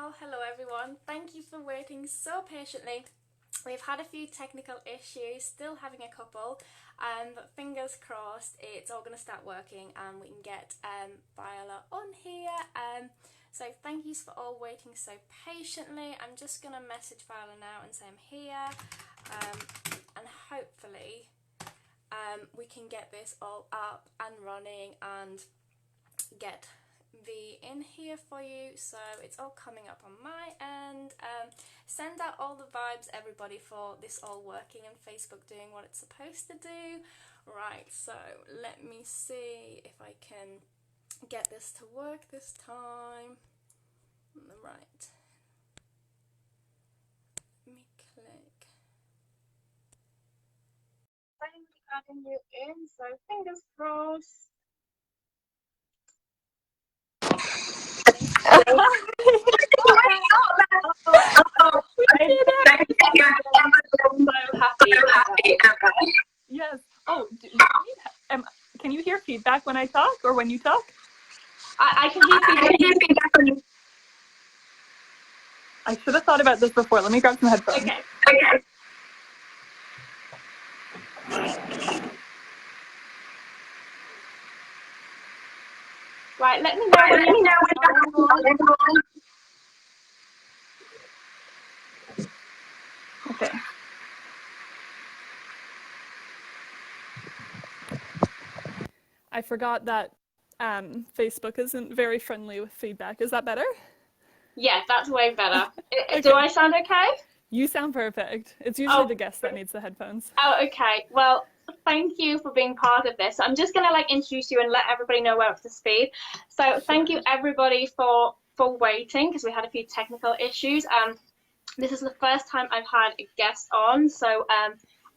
Hello everyone. Thank you for waiting so patiently. We've had a few technical issues, still having a couple, but fingers crossed it's all going to start working and we can get Viola on here. So thank you for all waiting so patiently. I'm just going to message Viola now and say I'm here, and hopefully we can get this all up and running and get V in here for you. So it's all coming up on my end. Send out all the vibes, everybody, for this all working and Facebook doing what it's supposed to do. Right, so let me see if I can get this to work this time. Right, let me click. I'm adding you in, so fingers crossed. I'm so happy. Yes. Oh, can you hear feedback when I talk or when you talk? I can hear feedback when you. I should have thought about this before. Let me grab some headphones. Okay. Right, let me know when you're Okay. I forgot that Facebook isn't very friendly with feedback. Is that better? Yeah, that's way better. Okay. Do I sound okay? You sound perfect. It's usually the guest that needs the headphones. Oh, okay. Well, thank you for being part of this. I'm just gonna introduce you and let everybody know we're up to speed. So thank you everybody for waiting, because we had a few technical issues. This is the first time I've had a guest on, so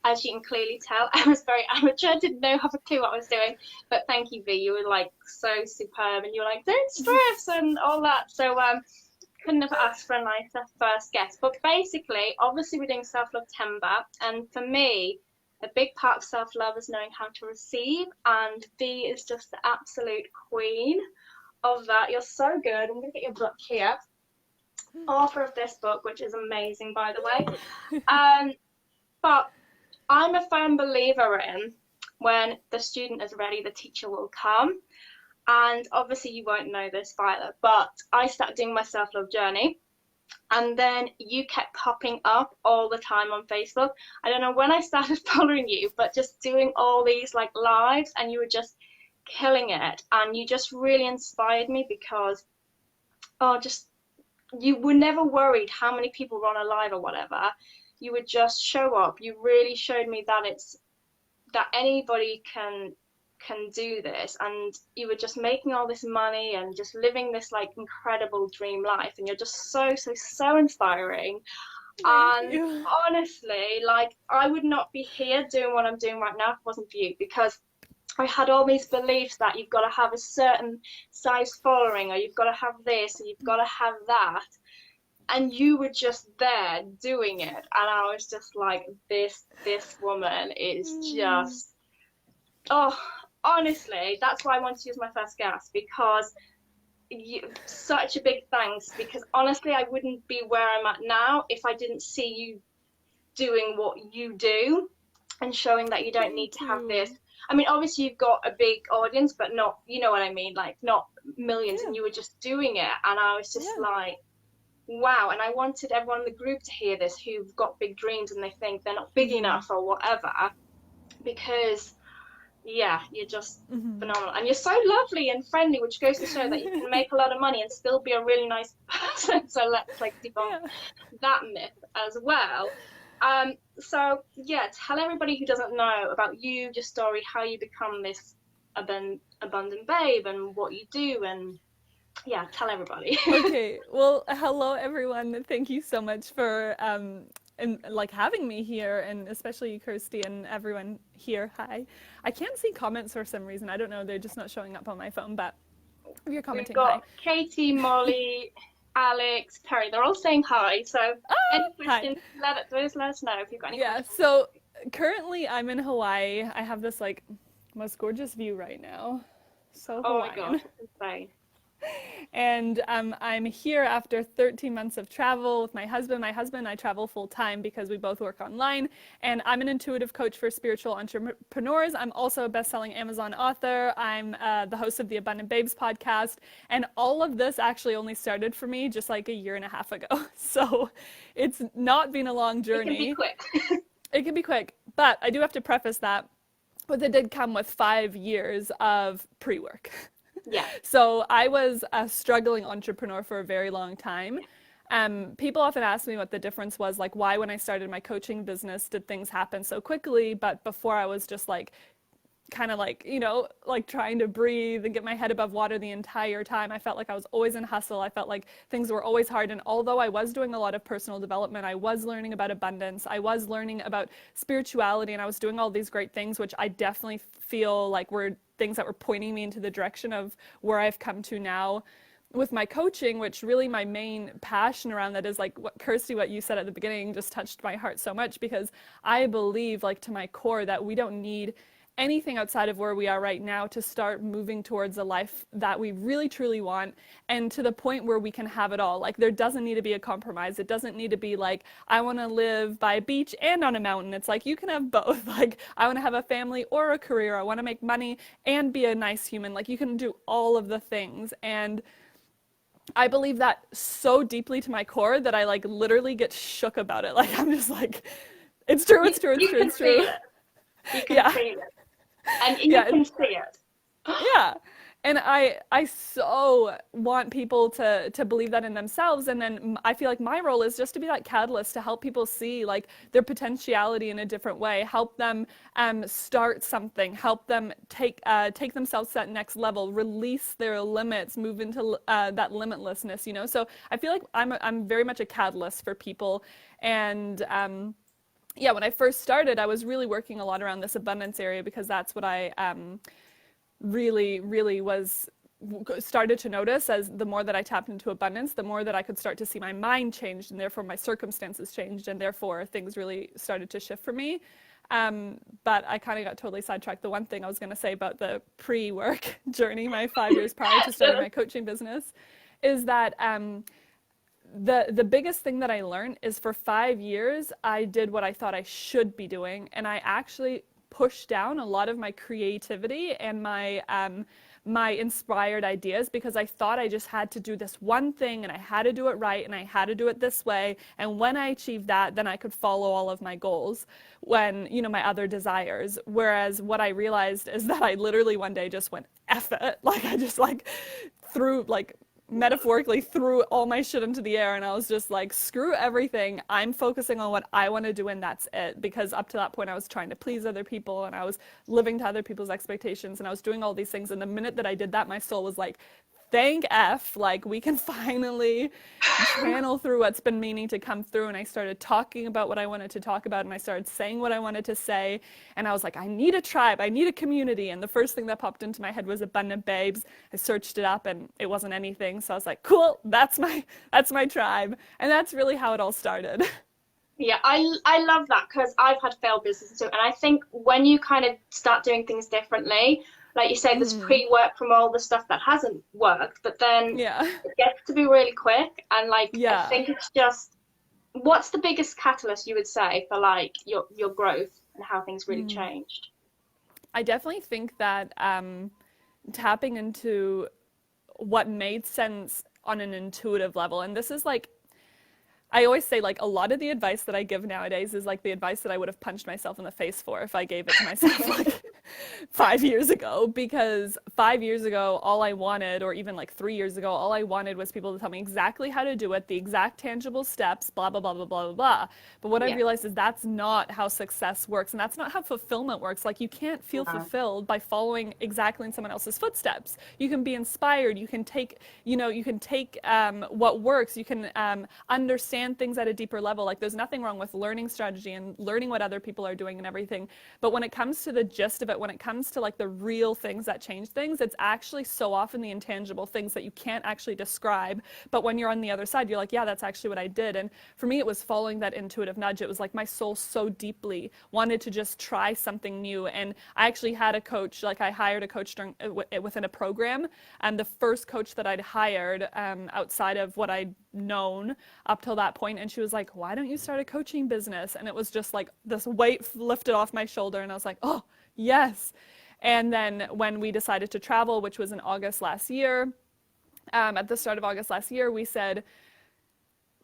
as you can clearly tell, I was very amateur, didn't have a clue what I was doing. But thank you, V. You were so superb, and you were don't stress and all that. So couldn't have asked for a nicer first guest. But basically, obviously, we're doing Self-Love Timber, and for me, a big part of self-love is knowing how to receive, and V is just the absolute queen of that. You're so good. I'm going to get your book here. Author of this book, which is amazing, by the way. But I'm a firm believer in when the student is ready, the teacher will come. And obviously you won't know this, Violet, but I started doing my self-love journey, and then you kept popping up all the time on Facebook. I don't know when I started following you, but just doing all these lives, and you were just killing it, and you just really inspired me because you were never worried how many people were on a live or whatever. You would just show up. You really showed me that anybody can do this, and you were just making all this money and just living this incredible dream life, and you're just so inspiring. Thank and you. Honestly, I would not be here doing what I'm doing right now if it wasn't for you, because I had all these beliefs that you've got to have a certain size following, or you've got to have this, or you've got to have that, and you were just there doing it, and I was just this woman is just, honestly, that's why I wanted to use my first guest, because such a big thanks, because honestly I wouldn't be where I'm at now if I didn't see you doing what you do and showing that you don't need to have this. I mean, obviously you've got a big audience, but not, you know what I mean, not millions, and you were just doing it, and I was just wow. And I wanted everyone in the group to hear this who've got big dreams and they think they're not big enough or whatever, because you're just phenomenal, and you're so lovely and friendly, which goes to show that you can make a lot of money and still be a really nice person. So let's debunk that myth as well. So tell everybody who doesn't know about you, your story, how you become this abundant babe, and what you do, and tell everybody. Okay, well, hello everyone. Thank you so much for having me here, and especially Kirsty and everyone here. Hi. I can't see comments for some reason. I don't know, they're just not showing up on my phone, but if you're commenting, We've got hi. Katie, Molly, Alex, Perry, they're all saying hi. So any questions, let us know if you've got any questions. So currently I'm in Hawaii. I have this most gorgeous view right now. So Hawaiian. Oh my gosh, it's insane. And I'm here after 13 months of travel with my husband. My husband and I travel full time because we both work online. And I'm an intuitive coach for spiritual entrepreneurs. I'm also a best-selling Amazon author. I'm the host of the Abundant Babes podcast. And all of this actually only started for me just like a year and a half ago. So it's not been a long journey. It can be quick. It can be quick. But I do have to preface that. But it did come with 5 years of pre-work. Yeah. So I was a struggling entrepreneur for a very long time. People often ask me what the difference was, like why when I started my coaching business did things happen so quickly, but before I was just like kind of like, like trying to breathe and get my head above water the entire time. I felt like I was always in hustle. I felt like things were always hard. And although I was doing a lot of personal development, I was learning about abundance, I was learning about spirituality, and I was doing all these great things, which I definitely feel like were things that were pointing me into the direction of where I've come to now with my coaching, which really my main passion around that is like what Kirsty, what you said at the beginning just touched my heart so much, because I believe like to my core that we don't need anything outside of where we are right now to start moving towards a life that we really truly want, and to the point where we can have it all. Like there doesn't need to be a compromise. It doesn't need to be like I want to live by a beach and on a mountain. It's like you can have both. Like I want to have a family or a career. I want to make money and be a nice human. Like you can do all of the things. And I believe that so deeply to my core that I like literally get shook about it. Like I'm just like, it's true, it's true, it's true, it's true. You can feel it. And you can see it. Yeah. And I so want people to believe that in themselves. And then I feel like my role is just to be that catalyst to help people see like their potentiality in a different way, help them start something, help them take themselves to that next level, release their limits, move into that limitlessness, So I feel like I'm very much a catalyst for people. And yeah, when I first started, I was really working a lot around this abundance area because that's what I really started to notice. As the more that I tapped into abundance, the more that I could start to see my mind changed, and therefore my circumstances changed, and therefore things really started to shift for me. But I kind of got totally sidetracked. The one thing I was going to say about the pre-work journey, my 5 years prior to starting my coaching business, is that the biggest thing that I learned is for 5 years, I did what I thought I should be doing. And I actually pushed down a lot of my creativity and my inspired ideas because I thought I just had to do this one thing and I had to do it right and I had to do it this way. And when I achieved that, then I could follow all of my goals when, my other desires. Whereas what I realized is that I literally one day just went, F it. Like I just metaphorically threw all my shit into the air, and I was just like, screw everything. I'm focusing on what I want to do, and that's it. Because up to that point I was trying to please other people and I was living to other people's expectations and I was doing all these things, and the minute that I did that, my soul was like, thank F, like we can finally channel through what's been meaning to come through. And I started talking about what I wanted to talk about, and I started saying what I wanted to say, and I was like, I need a tribe, I need a community. And the first thing that popped into my head was Abundant Babes. I searched it up and it wasn't anything, so I was like, cool, that's my tribe. And that's really how it all started. Yeah, I love that, because I've had failed businesses too, and I think when you kind of start doing things differently, like you say, there's pre-work from all the stuff that hasn't worked, but then it gets to be really quick. And I think it's just, what's the biggest catalyst you would say for like your growth and how things really changed? I definitely think that tapping into what made sense on an intuitive level, and this is like, I always say like a lot of the advice that I give nowadays is like the advice that I would have punched myself in the face for if I gave it to myself like 5 years ago. Because 5 years ago, all I wanted, or even like 3 years ago, all I wanted was people to tell me exactly how to do it, the exact tangible steps, blah, blah, blah, blah, blah, blah. But what I realized is that's not how success works, and that's not how fulfillment works. Like you can't feel fulfilled by following exactly in someone else's footsteps. You can be inspired. You can take, what works. You can understand things at a deeper level. Like there's nothing wrong with learning strategy and learning what other people are doing and everything. But when it comes to the gist of it, that when it comes to like the real things that change things, it's actually so often the intangible things that you can't actually describe. But when you're on the other side, you're like, yeah, that's actually what I did. And for me, it was following that intuitive nudge. It was like my soul so deeply wanted to just try something new. And I actually had a coach, like I hired a coach within a program. And the first coach that I'd hired outside of what I'd known up till that point, and she was like, why don't you start a coaching business? And it was just like this weight lifted off my shoulder, and I was like, oh yes. And then when we decided to travel, which was in August last year, at the start of August last year, we said,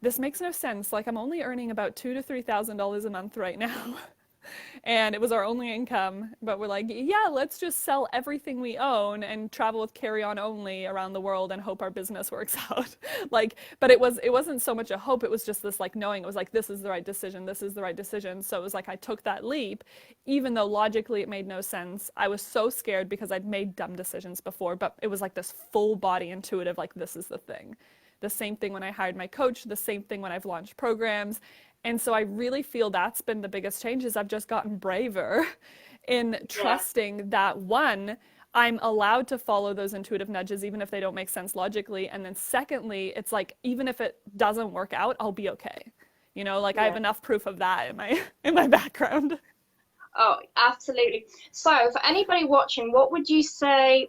this makes no sense. Like, I'm only earning about $2,000 to $3,000 a month right now. And it was our only income, but we're like, yeah, let's just sell everything we own and travel with carry-on only around the world and hope our business works out. Like, but it wasn't so much a hope, it was just this like knowing, it was like, this is the right decision, this is the right decision. So it was like I took that leap, even though logically it made no sense. I was so scared because I'd made dumb decisions before, but it was like this full body intuitive, like this is the thing. The same thing when I hired my coach, the same thing when I've launched programs. And so I really feel that's been the biggest change, is I've just gotten braver in trusting that, one, I'm allowed to follow those intuitive nudges even if they don't make sense logically. And then secondly, it's like, even if it doesn't work out, I'll be okay. You know, like I have enough proof of that in my background. Oh, absolutely. So for anybody watching, what would you say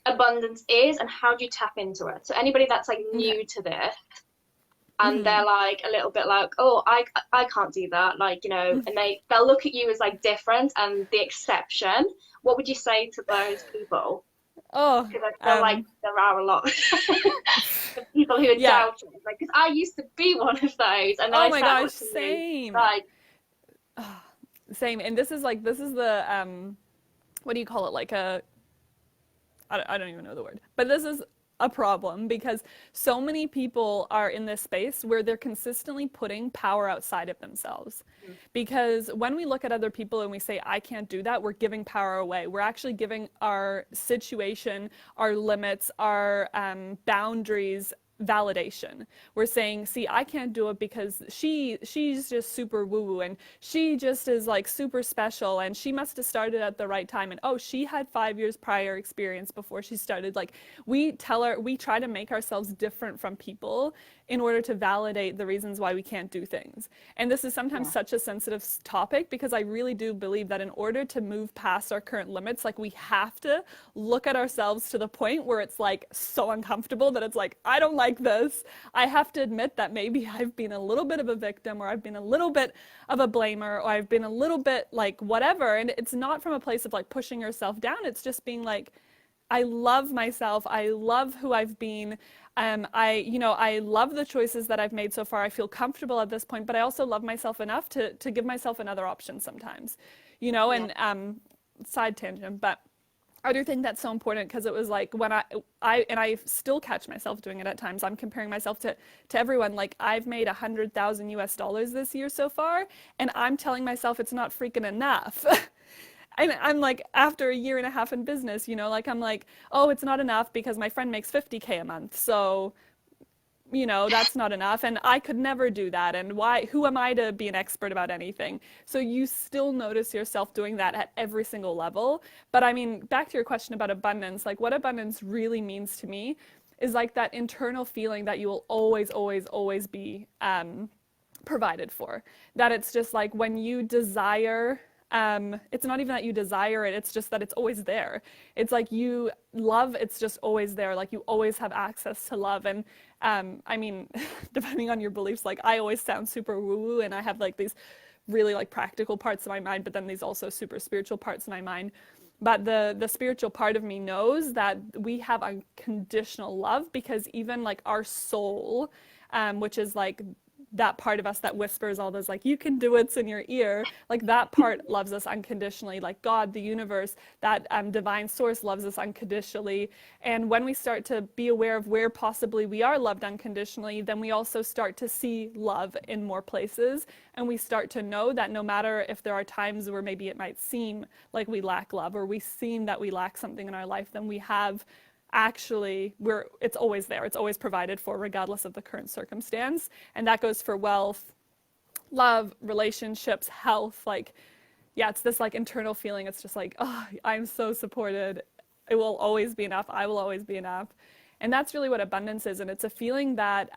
abundance is and how do you tap into it? So anybody that's like new to this, and they're like a little bit like, oh, I can't do that, like, you know, and they'll look at you as like different and the exception. What would you say to those people? Oh, because I feel like there are a lot of people who are doubting, like, because I used to be one of those, and then oh my gosh, same, like, same. And this is the what do you call it, like I don't even know the word, but this is a problem because so many people are in this space where they're consistently putting power outside of themselves. Because when we look at other people and we say, I can't do that, we're giving power away. We're actually giving our situation, our limits, our boundaries validation. We're saying, see, I can't do it because she's just super woo-woo, and she just is like super special, and she must have started at the right time, and oh, she had 5 years prior experience before she started. Like, we try to make ourselves different from people in order to validate the reasons why we can't do things. And this is sometimes such a sensitive topic, because I really do believe that in order to move past our current limits, like, we have to look at ourselves to the point where it's like so uncomfortable that it's like, I don't like this. I have to admit that maybe I've been a little bit of a victim, or I've been a little bit of a blamer, or I've been a little bit like whatever. And it's not from a place of like pushing yourself down. It's just being like, I love myself. I love who I've been. I love the choices that I've made so far. I feel comfortable at this point, but I also love myself enough to give myself another option sometimes, you know, and side tangent, but I do think that's so important, because it was like when I still catch myself doing it at times. I'm comparing myself to everyone. Like, I've made $100,000 this year so far, and I'm telling myself it's not freaking enough. I'm like, after a year and a half in business, you know, like, I'm like, oh, it's not enough because my friend makes $50K a month. So, you know, that's not enough. And I could never do that. And who am I to be an expert about anything? So you still notice yourself doing that at every single level. But I mean, back to your question about abundance, like, what abundance really means to me is like that internal feeling that you will always, always, always be provided for. That it's just like when you desire, it's not even that you desire it, it's just that it's always there. It's like you love, it's just always there. Like, you always have access to love. And I mean, depending on your beliefs, like, I always sound super woo-woo, and I have like these really like practical parts of my mind, but then these also super spiritual parts of my mind. But the spiritual part of me knows that we have unconditional love, because even like our soul, which is like that part of us that whispers all those like, you can do it's in your ear, like, that part loves us unconditionally. Like, God, the universe, that divine source loves us unconditionally. And when we start to be aware of where possibly we are loved unconditionally, then we also start to see love in more places, and we start to know that no matter if there are times where maybe it might seem like we lack love, or we seem that we lack something in our life, then we have actually, it's always there. It's always provided for, regardless of the current circumstance. And that goes for wealth, love, relationships, health. Like, yeah, it's this like internal feeling. It's just like, oh, I'm so supported. It will always be enough. I will always be enough. And that's really what abundance is. And it's a feeling that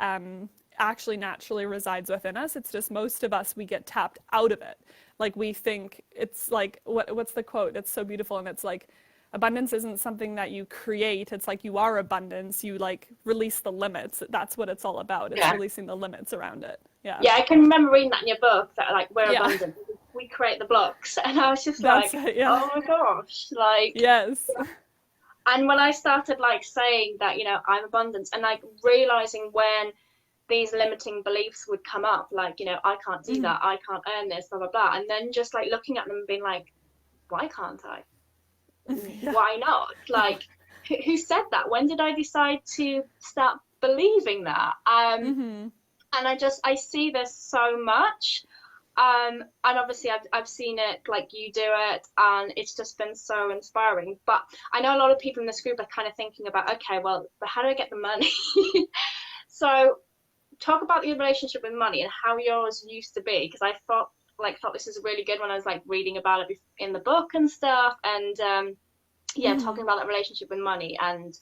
actually naturally resides within us. It's just most of us, we get tapped out of it. Like we think it's like, what's the quote? It's so beautiful. And it's like, abundance isn't something that you create. It's like you are abundance. You like release the limits. That's what it's all about. It's releasing the limits around it. Yeah. Yeah, I can remember reading that in your book that like we're Yeah. abundant. We create the blocks. And I was just That's like, it, yeah. oh my gosh. Like Yes. and when I started like saying that, you know, I'm abundant and like realizing when these limiting beliefs would come up, like, you know, I can't do that, I can't earn this, blah blah blah. And then just like looking at them and being like, why can't I? Yeah. Why not? Like who said that? When did I decide to start believing that? And I see this so much. And obviously I've seen it like you do it, and it's just been so inspiring. But I know a lot of people in this group are kind of thinking about, okay, well, but how do I get the money? So talk about your relationship with money and how yours used to be, because I thought this is really good when I was like reading about it in the book and stuff, and talking about that relationship with money and,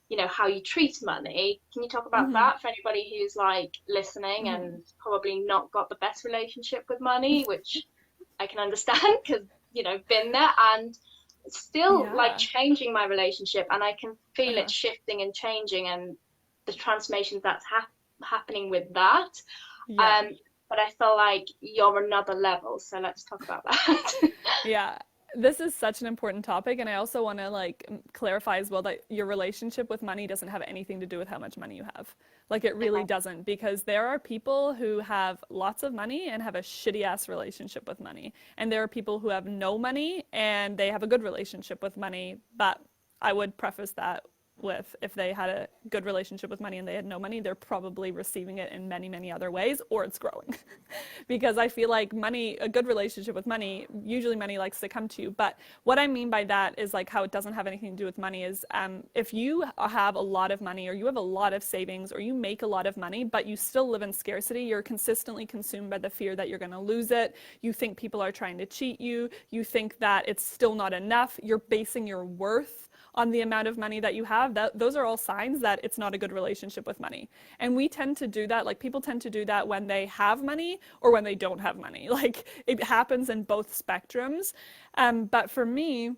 you know, how you treat money. Can you talk about that for anybody who's like listening and probably not got the best relationship with money, which I can understand because, you know, been there and still like changing my relationship, and I can feel it shifting and changing and the transformations that's happening with that. But I feel like you're another level, so let's talk about that. Yeah. This is such an important topic, and I also want to like clarify as well that your relationship with money doesn't have anything to do with how much money you have. Like it really doesn't, because there are people who have lots of money and have a shitty ass relationship with money. And there are people who have no money and they have a good relationship with money. But I would preface that with, if they had a good relationship with money and they had no money, they're probably receiving it in many, many other ways, or it's growing. Because I feel like money, a good relationship with money, usually money likes to come to you. But what I mean by that is like how it doesn't have anything to do with money is if you have a lot of money, or you have a lot of savings, or you make a lot of money, but you still live in scarcity, you're consistently consumed by the fear that you're going to lose it. You think people are trying to cheat you. You think that it's still not enough. You're basing your worth on the amount of money that you have. Those are all signs that it's not a good relationship with money. And we tend to do that, like people tend to do that when they have money or when they don't have money. Like it happens in both spectrums. But for me,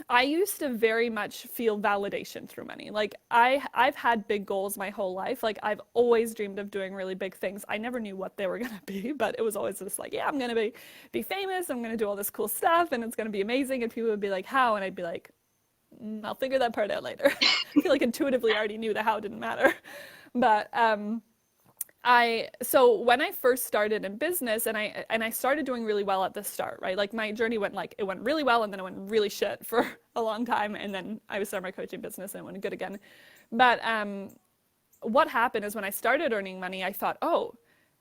I used to very much feel validation through money. Like I've had big goals my whole life. Like I've always dreamed of doing really big things. I never knew what they were going to be, but it was always just like, yeah, I'm going to be famous. I'm going to do all this cool stuff and it's going to be amazing. And people would be like, how? And I'd be like, I'll figure that part out later. I feel like intuitively I already knew the how didn't matter. But so when I first started in business and I started doing really well at the start, right? Like my journey went really well, and then it went really shit for a long time, and then I started my coaching business and it went good again. But what happened is when I started earning money, I thought, oh,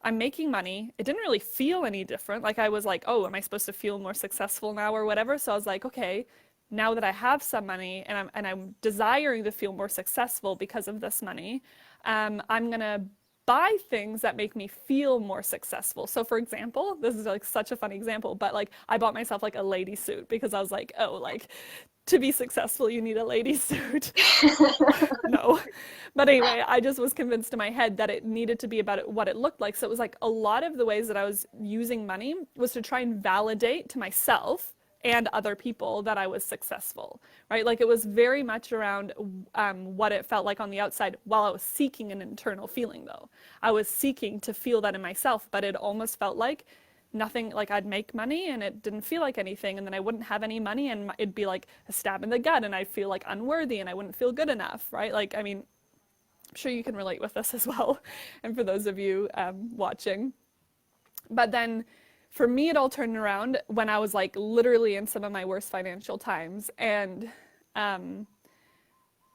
I'm making money. It didn't really feel any different. Like I was like, oh, am I supposed to feel more successful now or whatever? So I was like, okay, now that I have some money and I'm desiring to feel more successful because of this money, I'm gonna buy things that make me feel more successful. So for example, this is like such a funny example, but like I bought myself like a lady suit because I was like, oh, like to be successful, you need a lady suit. No. But anyway, I just was convinced in my head that it needed to be about what it looked like. So it was like a lot of the ways that I was using money was to try and validate to myself and other people that I was successful, right? Like it was very much around what it felt like on the outside, while I was seeking an internal feeling though. I was seeking to feel that in myself, but it almost felt like nothing, like I'd make money and it didn't feel like anything, and then I wouldn't have any money and it'd be like a stab in the gut and I'd feel like unworthy and I wouldn't feel good enough, right? Like, I mean, I'm sure you can relate with this as well. And for those of you watching. But then for me, it all turned around when I was like literally in some of my worst financial times. And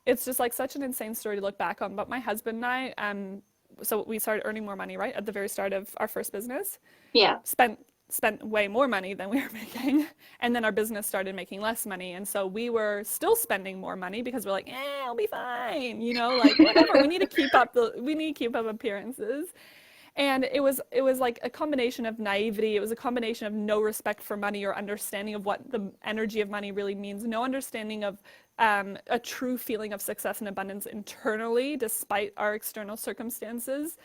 it's just like such an insane story to look back on. But my husband and I, so we started earning more money, right? At the very start of our first business. Yeah. Spent way more money than we were making. And then our business started making less money. And so we were still spending more money because we're like, I'll be fine. You know, like whatever. We need to keep up appearances. And it was like a combination of naivety. It was a combination of no respect for money or understanding of what the energy of money really means, no understanding of a true feeling of success and abundance internally, despite our external circumstances.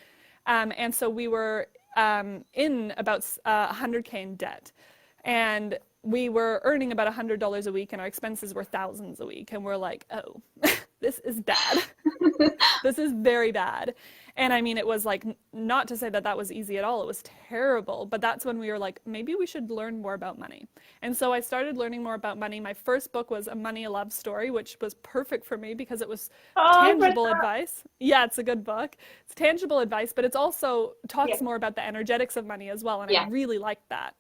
And so we were in about 100K in debt. And we were earning about $100 a week, and our expenses were thousands a week. And we're like, oh, this is bad. This is very bad. And I mean, it was like, not to say that that was easy at all. It was terrible. But that's when we were like, maybe we should learn more about money. And so I started learning more about money. My first book was A Money a Love Story, which was perfect for me because it was tangible advice. Yeah, it's a good book. It's tangible advice, but it's also talks more about the energetics of money as well. And I really liked that.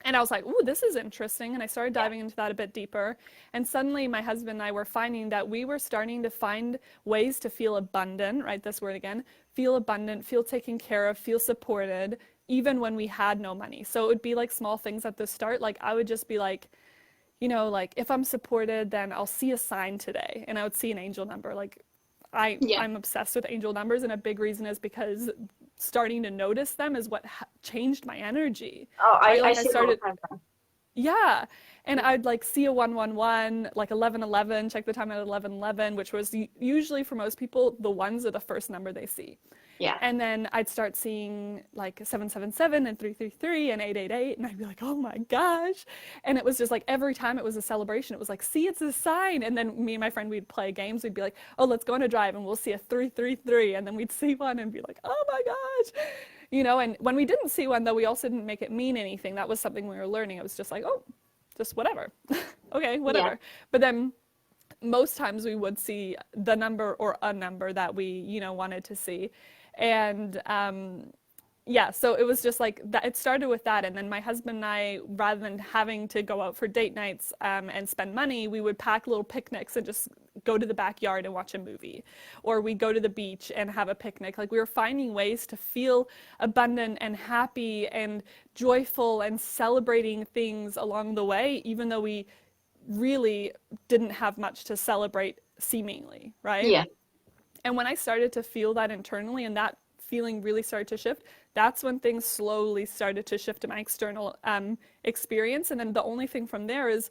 And I was like, ooh, this is interesting. And I started diving into that a bit deeper. And suddenly my husband and I were finding that we were starting to find ways to feel abundant, right? This word again, feel abundant, feel taken care of, feel supported, even when we had no money. So it would be like small things at the start. Like I would just be like, you know, like if I'm supported, then I'll see a sign today and I would see an angel number. Like I'm obsessed with angel numbers. And a big reason is because starting to notice them is what changed my energy. Oh, right? I see started, yeah. And I'd like see a 111, like 1111, check the time at 1111, which was usually for most people, the ones are the first number they see. Yeah. And then I'd start seeing like 777 and 333 and 888. And I'd be like, oh my gosh. And it was just like every time it was a celebration, it was like, see, it's a sign. And then me and my friend, we'd play games. We'd be like, oh, let's go on a drive and we'll see a 333. And then we'd see one and be like, oh my gosh. You know, and when we didn't see one, though, we also didn't make it mean anything. That was something we were learning. It was just like, oh, just whatever. Okay, whatever. Yeah. But then most times we would see the number or a number that we, you know, wanted to see. And yeah, so it was just like that. It started with that. And then my husband and I, rather than having to go out for date nights and spend money, we would pack little picnics and just go to the backyard and watch a movie. Or we go to the beach and have a picnic. Like we were finding ways to feel abundant and happy and joyful and celebrating things along the way, even though we really didn't have much to celebrate seemingly, right? Yeah. And when I started to feel that internally and that feeling really started to shift, that's when things slowly started to shift in my external experience. And then the only thing from there is,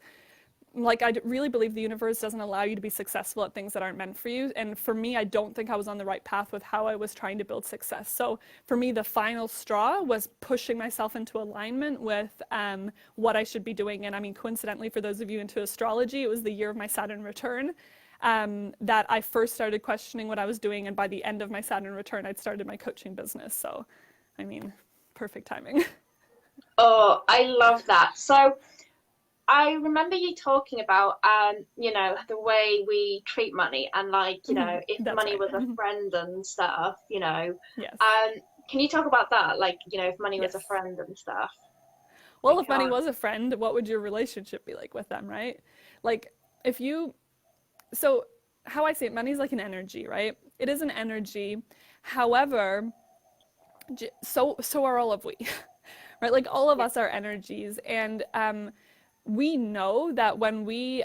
like, I really believe the universe doesn't allow you to be successful at things that aren't meant for you. And for me, I don't think I was on the right path with how I was trying to build success. So for me, the final straw was pushing myself into alignment with what I should be doing. And I mean, coincidentally, for those of you into astrology, it was the year of my Saturn return. That I first started questioning what I was doing, and by the end of my Saturn return, I'd started my coaching business. So, I mean, perfect timing. Oh, I love that. So, I remember you talking about, you know, the way we treat money and like, you know, if money was a friend and stuff, you know. Yes. Can you talk about that? Like, you know, if money was a friend and stuff. Well, if money was a friend, what would your relationship be like with them, right? Like, if you... So how I see it, money is like an energy, right? It is an energy. However, so are all of we, right? Like all of us are energies. And we know that when we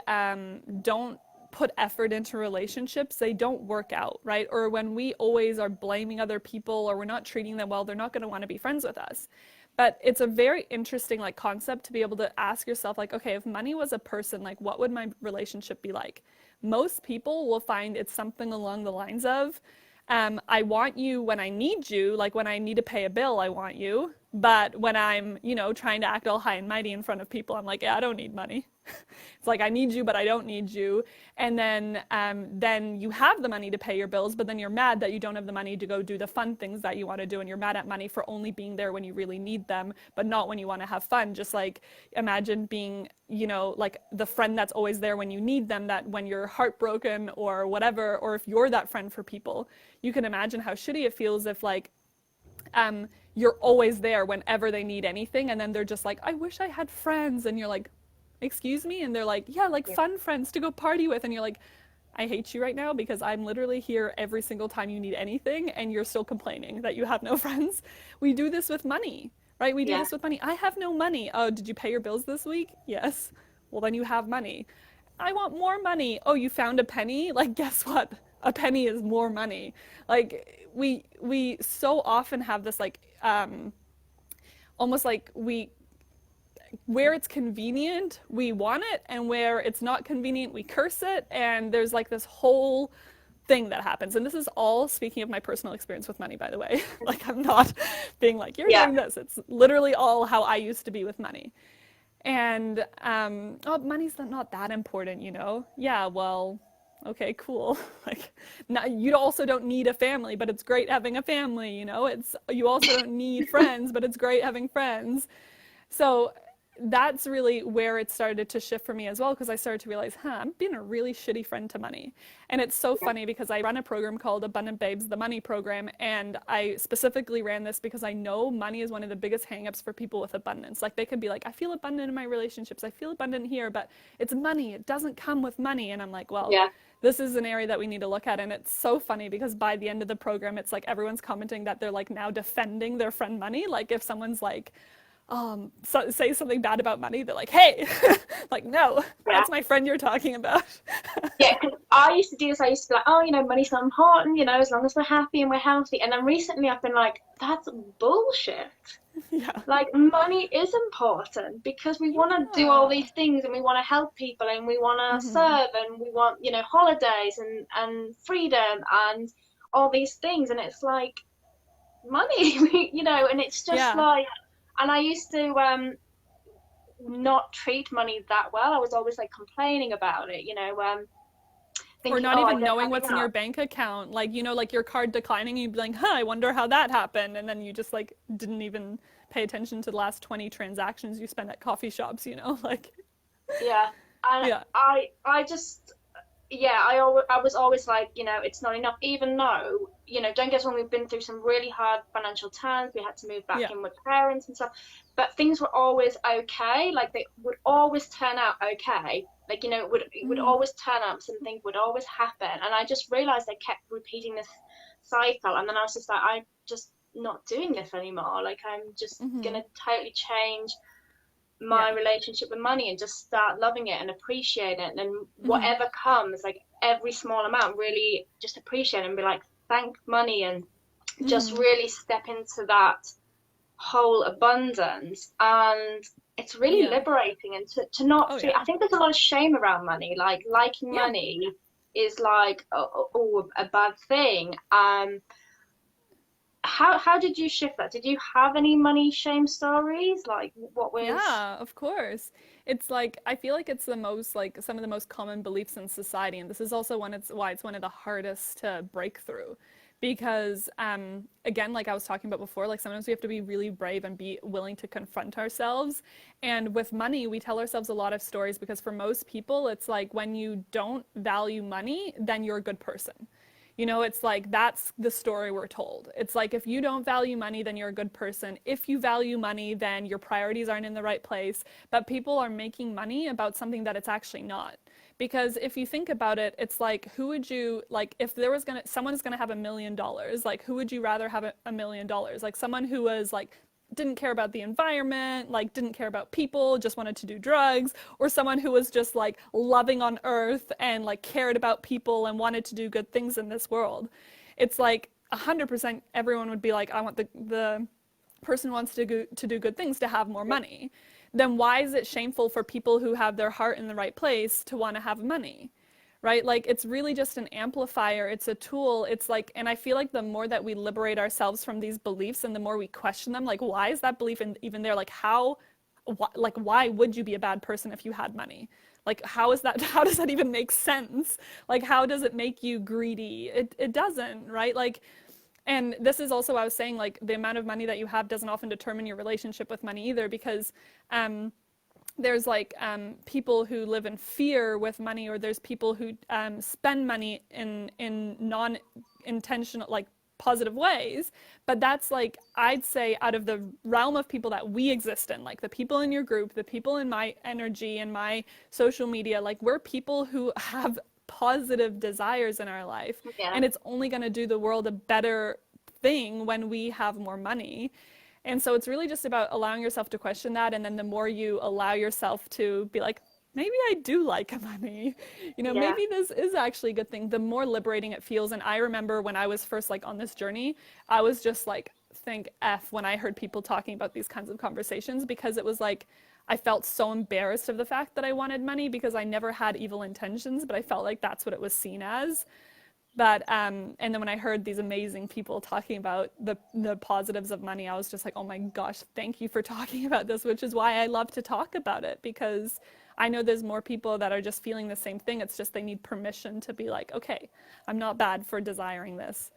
don't put effort into relationships, they don't work out, right? Or when we always are blaming other people or we're not treating them well, they're not going to want to be friends with us. But it's a very interesting like concept to be able to ask yourself like, okay, if money was a person, like what would my relationship be like? Most people will find it's something along the lines of, I want you when I need you, like when I need to pay a bill, I want you. But when I'm, you know, trying to act all high and mighty in front of people, I'm like, yeah, I don't need money. It's like, I need you, but I don't need you. And then you have the money to pay your bills, but then you're mad that you don't have the money to go do the fun things that you want to do. And you're mad at money for only being there when you really need them, but not when you want to have fun. Just like imagine being, you know, like the friend that's always there when you need them, that when you're heartbroken or whatever, or if you're that friend for people, you can imagine how shitty it feels if like, you're always there whenever they need anything. And then they're just like, I wish I had friends. And you're like, excuse me? And they're like, yeah, like fun friends to go party with. And you're like, I hate you right now because I'm literally here every single time you need anything. And you're still complaining that you have no friends. We do this with money, right? We do this with money. I have no money. Oh, did you pay your bills this week? Yes. Well, then you have money. I want more money. Oh, you found a penny? Like, guess what? a penny is more money. Like we so often have this like almost like we where it's convenient, we want it, and where it's not convenient, we curse it. And there's like this whole thing that happens. And this is all speaking of my personal experience with money, by the way. Like, I'm not being like, you're Yeah. doing this. It's literally all how I used to be with money. And, oh, money's not that important, you know? Yeah, well, okay, cool. Like, not, you also don't need a family, but it's great having a family, you know? You also don't need friends, but it's great having friends. So that's really where it started to shift for me as well, because I started to realize, I'm being a really shitty friend to money. And it's so funny because I run a program called Abundant Babes, the money program, and I specifically ran this because I know money is one of the biggest hangups for people with abundance. Like, they could be like, I feel abundant in my relationships, I feel abundant here, but it's money, it doesn't come with money. And I'm like, well, Yeah. this is an area that we need to look at. And it's so funny because by the end of the program, it's like everyone's commenting that they're like now defending their friend money. Like, if someone's like, say something bad about money, they're like, hey, like, no, Yeah. that's my friend you're talking about. Yeah, because I used to do this. I used to be like, oh, money's not important, as long as we're happy and we're healthy. And then recently I've been like, that's bullshit. Yeah. Like, money is important because we want to do all these things, and we want to help people, and we want to serve, and we want, holidays and freedom and all these things. And it's like, money, and it's just like, and I used to not treat money that well. I was always like complaining about it, Or thinking, not oh, I even don't knowing have what's in your enough. bank account. Like, like your card declining, and you'd be like, I wonder how that happened. And then you just like didn't even pay attention to the last 20 transactions you spent at coffee shops, like, Yeah. And yeah. I just, yeah, I was always like, it's not enough, even though, don't get us wrong, we've been through some really hard financial times. We had to move back Yeah. in with parents and stuff, but things were always okay. Like, they would always turn out okay. Like, it would always turn up, something would always happen. And I just realized I kept repeating this cycle. And then I was just like, I'm just not doing this anymore. Like, I'm just gonna totally change my relationship with money and just start loving it and appreciate it, and whatever comes, like every small amount, really just appreciate it and be like, thank money, and just really step into that whole abundance. And it's really liberating, and to not feel, I think there's a lot of shame around money, like liking money is like a bad thing. How did you shift that? Did you have any money shame stories? Like, what was? Yeah, of course. It's like I feel like it's the most like some of the most common beliefs in society, and this is also why it's one of the hardest to break through. Because again, like I was talking about before, like sometimes we have to be really brave and be willing to confront ourselves. And with money, we tell ourselves a lot of stories because for most people, it's like when you don't value money, then you're a good person. It's like that's the story we're told. It's like if you don't value money, then you're a good person. If you value money, then your priorities aren't in the right place. But people are making money about something that it's actually not. Because if you think about it, it's like, who would you, like, if there was someone's gonna have $1 million, like, who would you rather have $1 million? Like, someone who was like, didn't care about the environment, like didn't care about people, just wanted to do drugs, or someone who was just like loving on earth and like cared about people and wanted to do good things in this world. It's like 100% everyone would be like, I want the person who wants to do good things to have more money. Then why is it shameful for people who have their heart in the right place to want to have money? Right? Like, it's really just an amplifier. It's a tool. It's like, and I feel like the more that we liberate ourselves from these beliefs and the more we question them, like, why is that belief even there? Like, why would you be a bad person if you had money? Like, how does that even make sense? Like, how does it make you greedy? It doesn't, right? Like, and this is also, I was saying, like, the amount of money that you have doesn't often determine your relationship with money either, because, there's like people who live in fear with money, or there's people who spend money in non-intentional, like positive ways. But that's like, I'd say out of the realm of people that we exist in, like the people in your group, the people in my energy and my social media, like we're people who have positive desires in our life. Yeah. And it's only going to do the world a better thing when we have more money. And so it's really just about allowing yourself to question that. And then the more you allow yourself to be like, maybe I do like money. Yeah. Maybe this is actually a good thing. The more liberating it feels. And I remember when I was first like on this journey, I was just like, thank F when I heard people talking about these kinds of conversations, because it was like, I felt so embarrassed of the fact that I wanted money because I never had evil intentions, but I felt like that's what it was seen as. But and then when I heard these amazing people talking about the positives of money, I was just like, oh my gosh, thank you for talking about this, which is why I love to talk about it, because I know there's more people that are just feeling the same thing. It's just they need permission to be like, okay, I'm not bad for desiring this.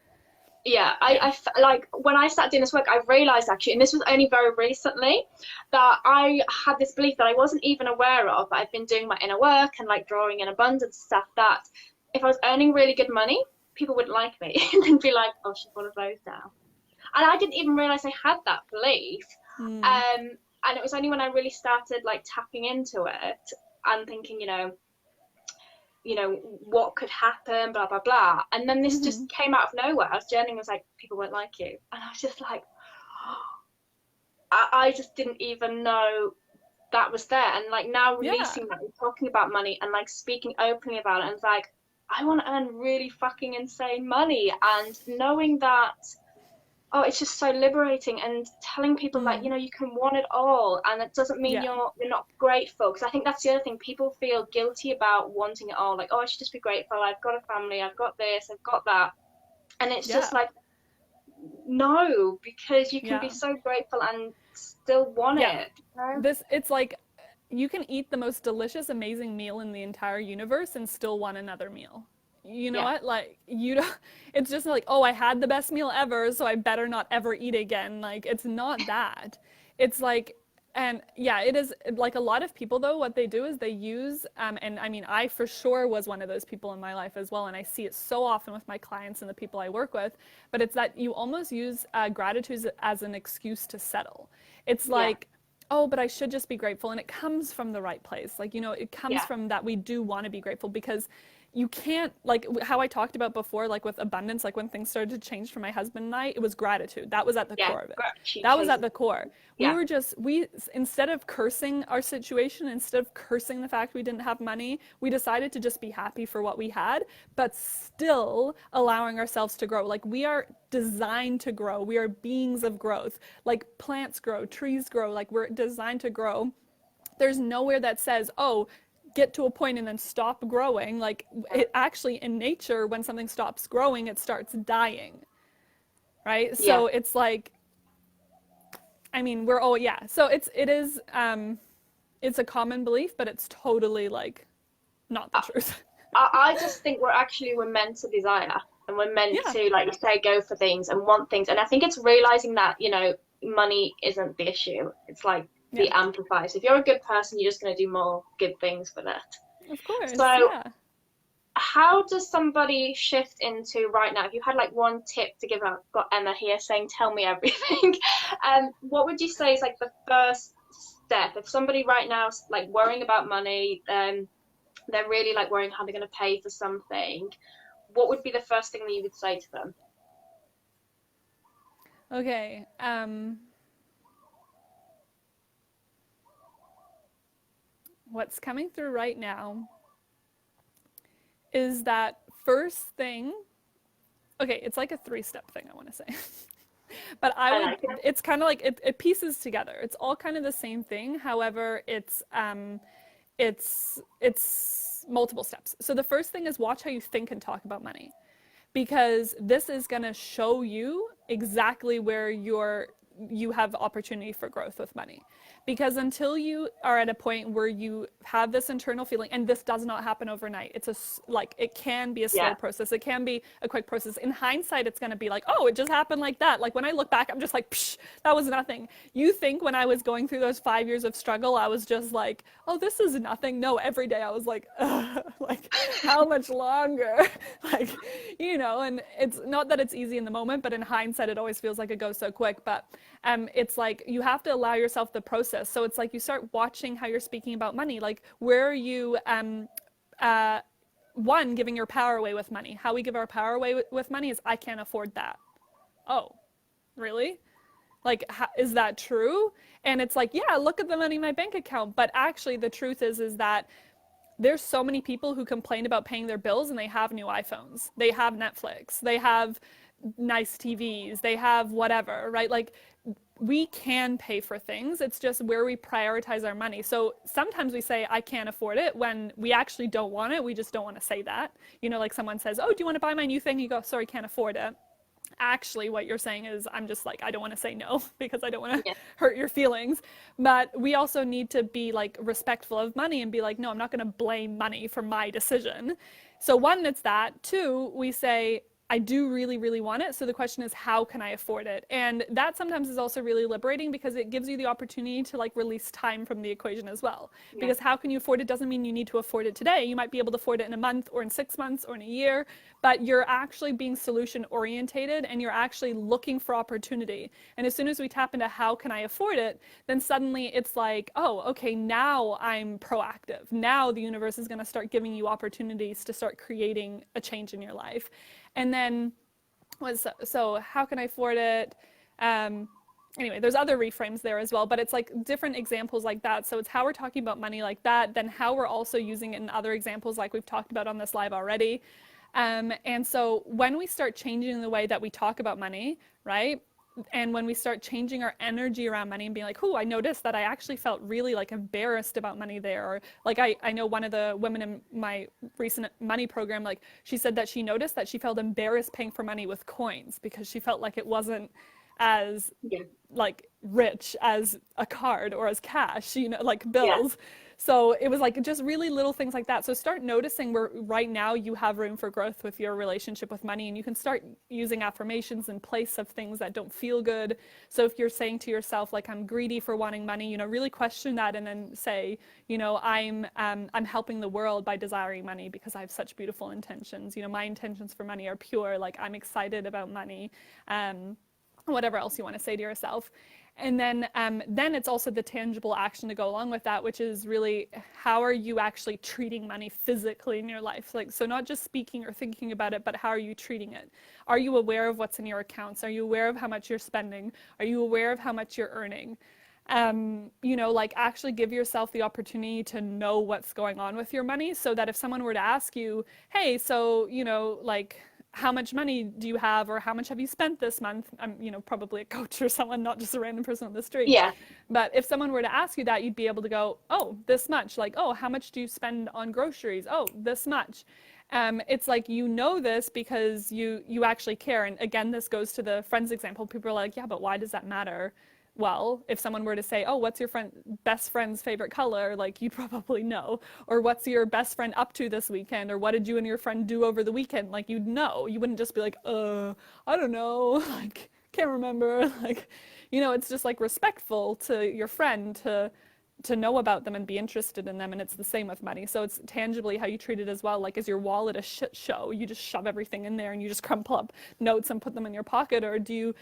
Yeah, Yeah. like when I started doing this work, I realized actually, and this was only very recently, that I had this belief that I wasn't even aware of. I've been doing my inner work and like drawing in abundance stuff, that if I was earning really good money, people wouldn't like me and they'd be like, oh, she's one of those now. And I didn't even realize I had that belief. Mm. And it was only when I really started like tapping into it and thinking, what could happen, blah, blah, blah. And then this Hmm. just came out of nowhere. I was journaling, I was like, people won't like you. And I was just like, I just didn't even know that was there. And like now Yeah. releasing that and talking about money and like speaking openly about it, and it's like, I want to earn really fucking insane money. And knowing that, oh, it's just so liberating, and telling people that, Mm. you can want it all, and it doesn't mean Yeah. you're not grateful. Because I think that's the other thing. People feel guilty about wanting it all. Like, oh, I should just be grateful. I've got a family. I've got this. I've got that. And it's just Yeah. like, no, because you can be Yeah. so grateful and still want Yeah. it. You know? It's like you can eat the most delicious, amazing meal in the entire universe and still want another meal. You know Yeah, what? Like, you don't, it's just like, oh, I had the best meal ever, so I better not ever eat again. Like, it's not that. It's like, and yeah, it is like a lot of people, though, what they do is they use, and I mean, I for sure was one of those people in my life as well, and I see it so often with my clients and the people I work with, but it's that you almost use gratitude as an excuse to settle. It's yeah, like, oh, but I should just be grateful. And it comes from the right place. Like, it comes yeah, from that we do want to be grateful, because you can't, like how I talked about before, like with abundance, like when things started to change for my husband and I, it was gratitude. That was at the yeah. core of it. Gratitude That was at chases. the core. Yeah, Instead of cursing our situation, instead of cursing the fact we didn't have money, we decided to just be happy for what we had, but still allowing ourselves to grow. Like, we are designed to grow. We are beings of growth. Like, plants grow, trees grow, like we're designed to grow. There's nowhere that says, oh, get to a point and then stop growing. Like, yeah, it actually, in nature, when something stops growing, it starts dying, right? yeah. So it's like, I mean, we're all, yeah. So it's a common belief, but it's totally like not the I, truth. I just think we're meant to desire, and we're meant Yeah. to, like you say, go for things and want things. And I think it's realizing that, money isn't the issue. It's like Yeah. the amplifier. So if you're a good person, you're just going to do more good things with it. Of course. So Yeah. how does somebody shift into right now? If you had like one tip to give out, got Emma here saying, tell me everything. What would you say is like the first step? If somebody right now is like worrying about money, they're really like worrying how they're going to pay for something, what would be the first thing that you would say to them? Okay. What's coming through right now is that first thing. Okay, it's like a three-step thing, I want to say. But I like it. it's kind of like it pieces together. It's all kind of the same thing. However, it's multiple steps. So the first thing is watch how you think and talk about money, because this is going to show you exactly where you have opportunity for growth with money. Because until you are at a point where you have this internal feeling, and this does not happen overnight, like it can be a slow Yeah, process, it can be a quick process. In hindsight, it's going to be like, oh, it just happened like that. Like when I look back, I'm just like, psh, that was nothing. You think when I was going through those 5 years of struggle, I was just like, oh, this is nothing. No, every day I was like, like how much longer? Like, and it's not that it's easy in the moment, but in hindsight, it always feels like it goes so quick. But it's like you have to allow yourself the process. So it's like you start watching how you're speaking about money. Like, where are you, uh, one, giving your power away with money? How we give our power away with money is, I can't afford that. Oh, really? Like, is that true? And it's like, yeah, look at the money in my bank account. But actually, the truth is that there's so many people who complain about paying their bills and they have new iPhones, they have Netflix, they have nice TVs, they have whatever, right? Like we can pay for things. It's just where we prioritize our money. So sometimes we say, I can't afford it when we actually don't want it. We just don't want to say that. You know, like someone says, oh, do you want to buy my new thing? You go, sorry, can't afford it. Actually, what you're saying is, I'm just like, I don't want to say no because I don't want to Yeah. hurt your feelings. But we also need to be like respectful of money and be like, no, I'm not going to blame money for my decision. So one, it's that. Two, we say, I do really, really want it. So the question is, how can I afford it? And that sometimes is also really liberating because it gives you the opportunity to like release time from the equation as well. Yeah. Because how can you afford it doesn't mean you need to afford it today. You might be able to afford it in a month or in 6 months or in a year, but you're actually being solution orientated and you're actually looking for opportunity. And as soon as we tap into how can I afford it, then suddenly it's like, oh, okay, now I'm proactive. Now the universe is going to start giving you opportunities to start creating a change in your life. And then so how can I afford it? Anyway, there's other reframes there as well, but it's like different examples like that. So it's how we're talking about money like that, then how we're also using it in other examples like we've talked about on this live already. And so when we start changing the way that we talk about money, right? And when we start changing our energy around money and being like, oh, I noticed that I actually felt really like embarrassed about money there. Or like I know one of the women in my recent money program, like she said that she noticed that she felt embarrassed paying for money with coins because she felt like it wasn't as Yeah. like rich as a card or as cash, you know, like Yeah. bills. So it was like just really little things like that. So start noticing where right now you have room for growth with your relationship with money, and you can start using affirmations in place of things that don't feel good. So if you're saying to yourself like I'm greedy for wanting money, you know, really question that and then say, you know, I'm helping the world by desiring money because I have such beautiful intentions. You know, my intentions for money are pure. Like I'm excited about money. Whatever else you want to say to yourself. And then it's also the tangible action to go along with that, which is really how are you actually treating money physically in your life? Like, so not just speaking or thinking about it, but how are you treating it? Are you aware of what's in your accounts? Are you aware of how much you're spending? Are you aware of how much you're earning? You know, like actually give yourself the opportunity to know what's going on with your money so that if someone were to ask you, hey, so, you know, like, how much money do you have or how much have you spent this month? I'm, you know, probably a coach or someone, not just a random person on the street. Yeah. But if someone were to ask you that, you'd be able to go, oh, this much. Like, oh, how much do you spend on groceries? Oh, this much. It's like, you know this because you actually care. And again, this goes to the friends example. People are like, yeah, but why does that matter? Well, if someone were to say, oh, what's your best friend's favorite color? Like, you'd probably know. Or what's your best friend up to this weekend? Or what did you and your friend do over the weekend? Like, you'd know. You wouldn't just be like, I don't know. Like, can't remember. Like, you know, it's just like respectful to your friend to know about them and be interested in them. And it's the same with money. So it's tangibly how you treat it as well. Like, is your wallet a shit show? You just shove everything in there and you just crumple up notes and put them in your pocket? Or do you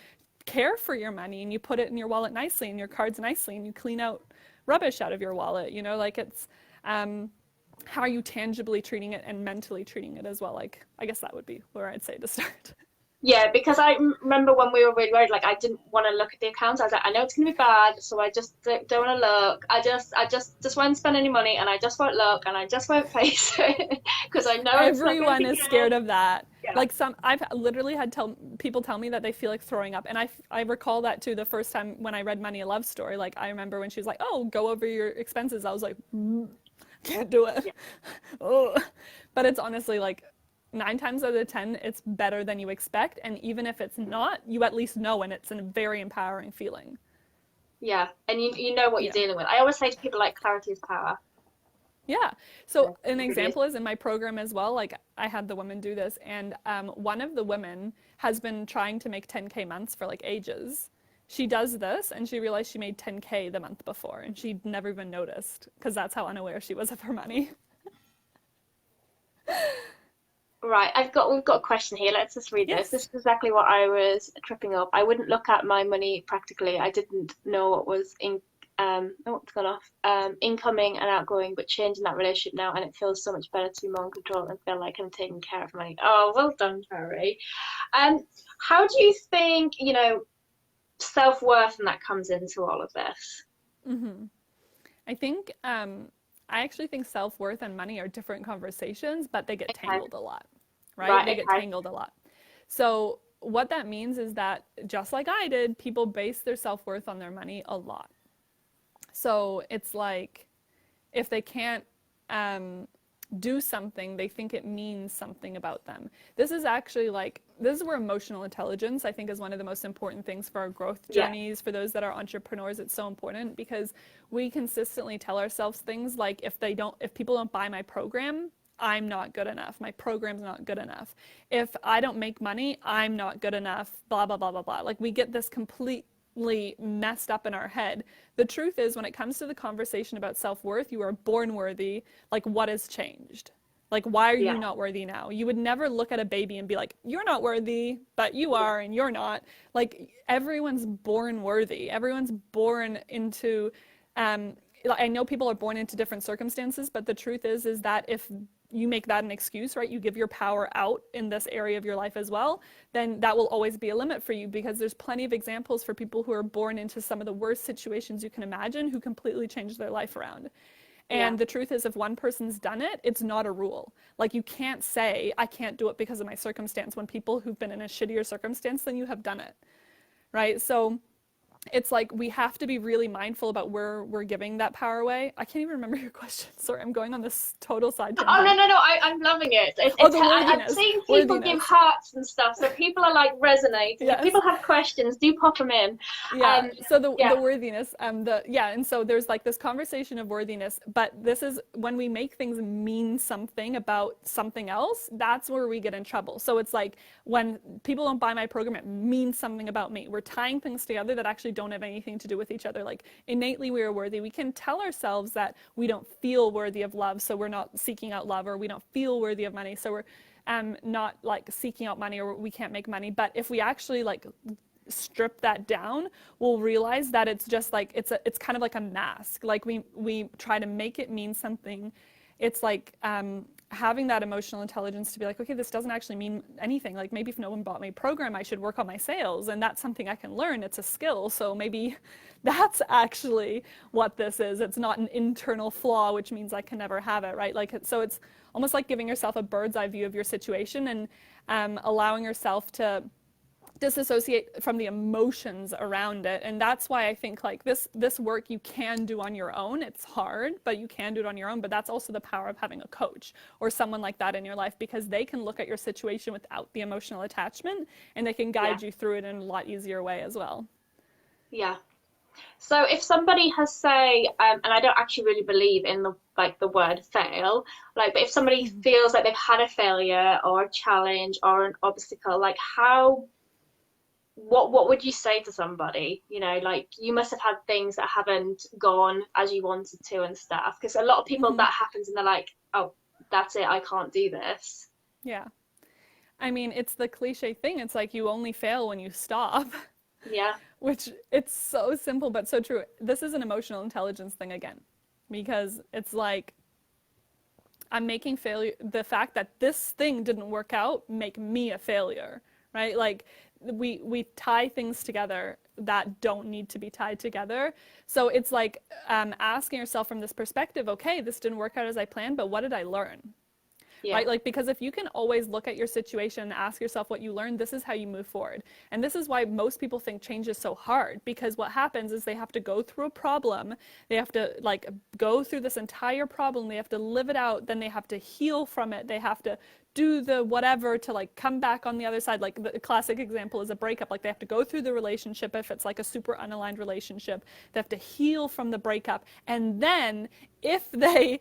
care for your money and you put it in your wallet nicely and your cards nicely and you clean out rubbish out of your wallet? You know, like it's how are you tangibly treating it and mentally treating it as well? Like, I guess that would be where I'd say to start. Yeah, because I remember when we were really worried, like I didn't want to look at the accounts. I was like, I know it's gonna be bad, so I just don't want to look. I just won't spend any money, and I just won't look, and I just won't face it because I know it's not gonna Everyone be is good. scared of that. Yeah. Like I've literally had people tell me that they feel like throwing up, and I recall that too the first time when I read Money a Love Story. Like I remember when she was like, "Oh, go over your expenses." I was like, can't do it. Yeah. Oh, but it's honestly like 9 times out of 10, it's better than you expect, and even if it's not, you at least know, and it's a very empowering feeling. Yeah, and you know what you're Yeah. dealing with. I always say to people like clarity is power. Yeah. Yeah, So an it really is. example is in my program as well. Like I had the women do this, and one of the women has been trying to make 10K months for like ages. She does this, and she realized she made 10K the month before, and she'd never even noticed because that's how unaware she was of her money. Right, we've got a question here. Let's just read this. This Yes. is exactly what I was tripping up. I wouldn't look at my money practically. I didn't know what was in oh, it's gone off. Incoming and outgoing, but changing that relationship now, and it feels so much better to be more in control and feel like I'm taking care of money. Oh, well done, Terry. How do you think, self-worth and that comes into all of this? I think I actually think self-worth and money are different conversations, but they get Okay. tangled a lot, right? They Right. get Okay. tangled a lot. So what that means is that just like I did, people base their self-worth on their money a lot. So it's like if they can't do something, they think it means something about them. This is actually like, this is where emotional intelligence, I think, is one of the most important things for our growth Yeah. journeys. For those that are entrepreneurs, it's so important because we consistently tell ourselves things like, if people don't buy my program, I'm not good enough. My program's not good enough. If I don't make money, I'm not good enough, blah, blah, blah, blah, blah. Like we get this completely messed up in our head. The truth is, when it comes to the conversation about self-worth, you are born worthy. Like, what has changed? Like, why are Yeah. you not worthy now? You would never look at a baby and be like, you're not worthy, but you Yeah. are and you're not. Like, everyone's born worthy. Everyone's born into, I know people are born into different circumstances, but the truth is that if you make that an excuse, right? You give your power out in this area of your life as well, then that will always be a limit for you because there's plenty of examples for people who are born into some of the worst situations you can imagine who completely changed their life around. Yeah. And the truth is, if one person's done it, it's not a rule. Like you can't say, I can't do it because of my circumstance when people who've been in a shittier circumstance than you have done it, right? So it's like we have to be really mindful about where we're giving that power away. I can't even remember your question. Sorry, I'm going on this total side Oh, no, tangent. no, no. I'm loving it. Oh, the I've worthiness. seen people give Worthiness. hearts and stuff, so people are like resonating. If Yes. people have questions, do pop them in. Yeah. So the Yeah, worthiness, and so there's like this conversation of worthiness, but this is when we make things mean something about something else, that's where we get in trouble. So it's like when people don't buy my program, it means something about me. We're tying things together that actually don't have anything to do with each other. Like innately we are worthy. We can tell ourselves that we don't feel worthy of love, so we're not seeking out love, or we don't feel worthy of money, so we're not like seeking out money, or we can't make money. But if we actually like strip that down, we'll realize that it's just like it's kind of like a mask. Like we try to make it mean something. It's like having that emotional intelligence to be like, okay, this doesn't actually mean anything. Like maybe if no one bought my program, I should work on my sales, and that's something I can learn. It's a skill. So maybe that's actually what this is. It's not an internal flaw, which means I can never have it, right? Like so it's almost like giving yourself a bird's eye view of your situation and allowing yourself to disassociate from the emotions around it. And that's why I think like this work you can do on your own. It's hard, but you can do it on your own. But that's also the power of having a coach or someone like that in your life, because they can look at your situation without the emotional attachment, and they can yeah, guide you through it in a lot easier way as well. yeah. So if somebody has say, and I don't actually really believe in the word fail, like, but if somebody feels like they've had a failure or a challenge or an obstacle, like what would you say to somebody? You know, like you must have had things that haven't gone as you wanted to and stuff. Because a lot of people Hmm. that happens and they're like, oh, that's it, I can't do this. Yeah. I mean, it's the cliche thing. It's like you only fail when you stop, Yeah, which it's so simple but so true. This is an emotional intelligence thing again, because it's like I'm making failure, the fact that this thing didn't work out make me a failure, right? Like we tie things together that don't need to be tied together. So it's like asking yourself from this perspective, okay, this didn't work out as I planned, but what did I learn? yeah, Right? Like, because if you can always look at your situation and ask yourself what you learned, this is how you move forward. And this is why most people think change is so hard, because what happens is they have to go through a problem. They have to like go through this entire problem. They have to live it out. Then they have to heal from it. They have to do the whatever to like come back on the other side. Like the classic example is a breakup. Like they have to go through the relationship if it's like a super unaligned relationship. They have to heal from the breakup. And then if they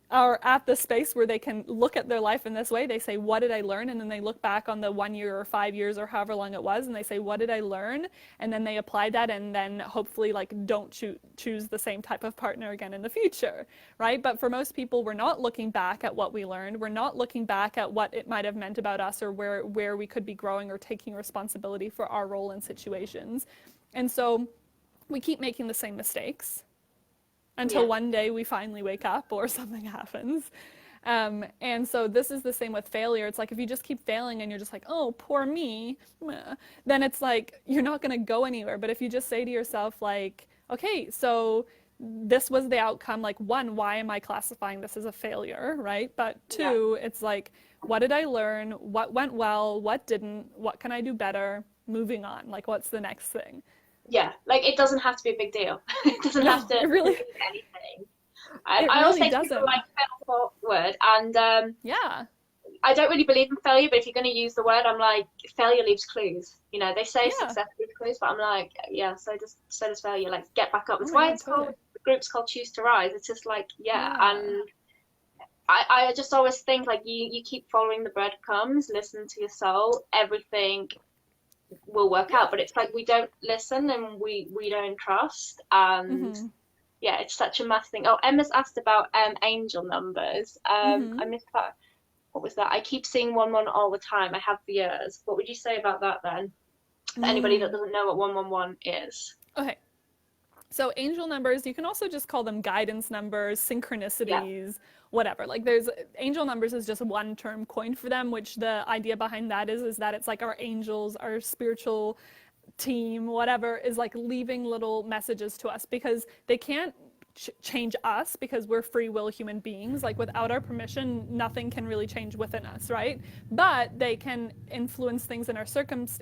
are at the space where they can look at their life in this way, they say, what did I learn? And then they look back on the 1 year or 5 years or however long it was, and they say, what did I learn? And then they apply that, and then hopefully like don't choose the same type of partner again in the future, right? But for most people, we're not looking back at what we learned. We're not looking back at what it might have meant about us, or where we could be growing or taking responsibility for our role in situations. And so we keep making the same mistakes until yeah, one day we finally wake up or something happens. And so this is the same with failure. It's like if you just keep failing and you're just like, oh, poor me, then it's like you're not going to go anywhere. But if you just say to yourself, like, okay, so this was the outcome. Like, one, why am I classifying this as a failure, right? But two, it's like, what did I learn? What went well? What didn't? What can I do better? Moving on. Like, what's the next thing? Yeah, like it doesn't have to be a big deal. It doesn't have No, to it really, mean anything. it I always really say to people doesn't. like fail forward, and Yeah. I don't really believe in failure, but if you're going to use the word, I'm like, failure leaves clues. You know, they say Yeah. success leaves clues, but I'm like, yeah, so does failure. Like, get back up. Oh That's my why God, it's called totally. the group's called Choose to Rise. It's just like, yeah, Yeah. and I just always think like you keep following the breadcrumbs, listen to your soul, everything will work Yeah. out. But it's like we don't listen and we don't trust, and Mm-hmm. yeah, it's such a massive thing. Oh, Emma's asked about angel numbers. Mm-hmm. I missed that. What was that? I keep seeing 1-1 all the time. I have for years. What would you say about that then? For anybody that Mm. doesn't know what 111 is. Okay. So angel numbers, you can also just call them guidance numbers, Yeah. synchronicities, whatever. Like there's angel numbers is just one term coined for them, which the idea behind that is that it's like our angels, our spiritual team, whatever, is like leaving little messages to us because they can't change us because we're free will human beings. Like without our permission, nothing can really change within us, right? But they can influence things in our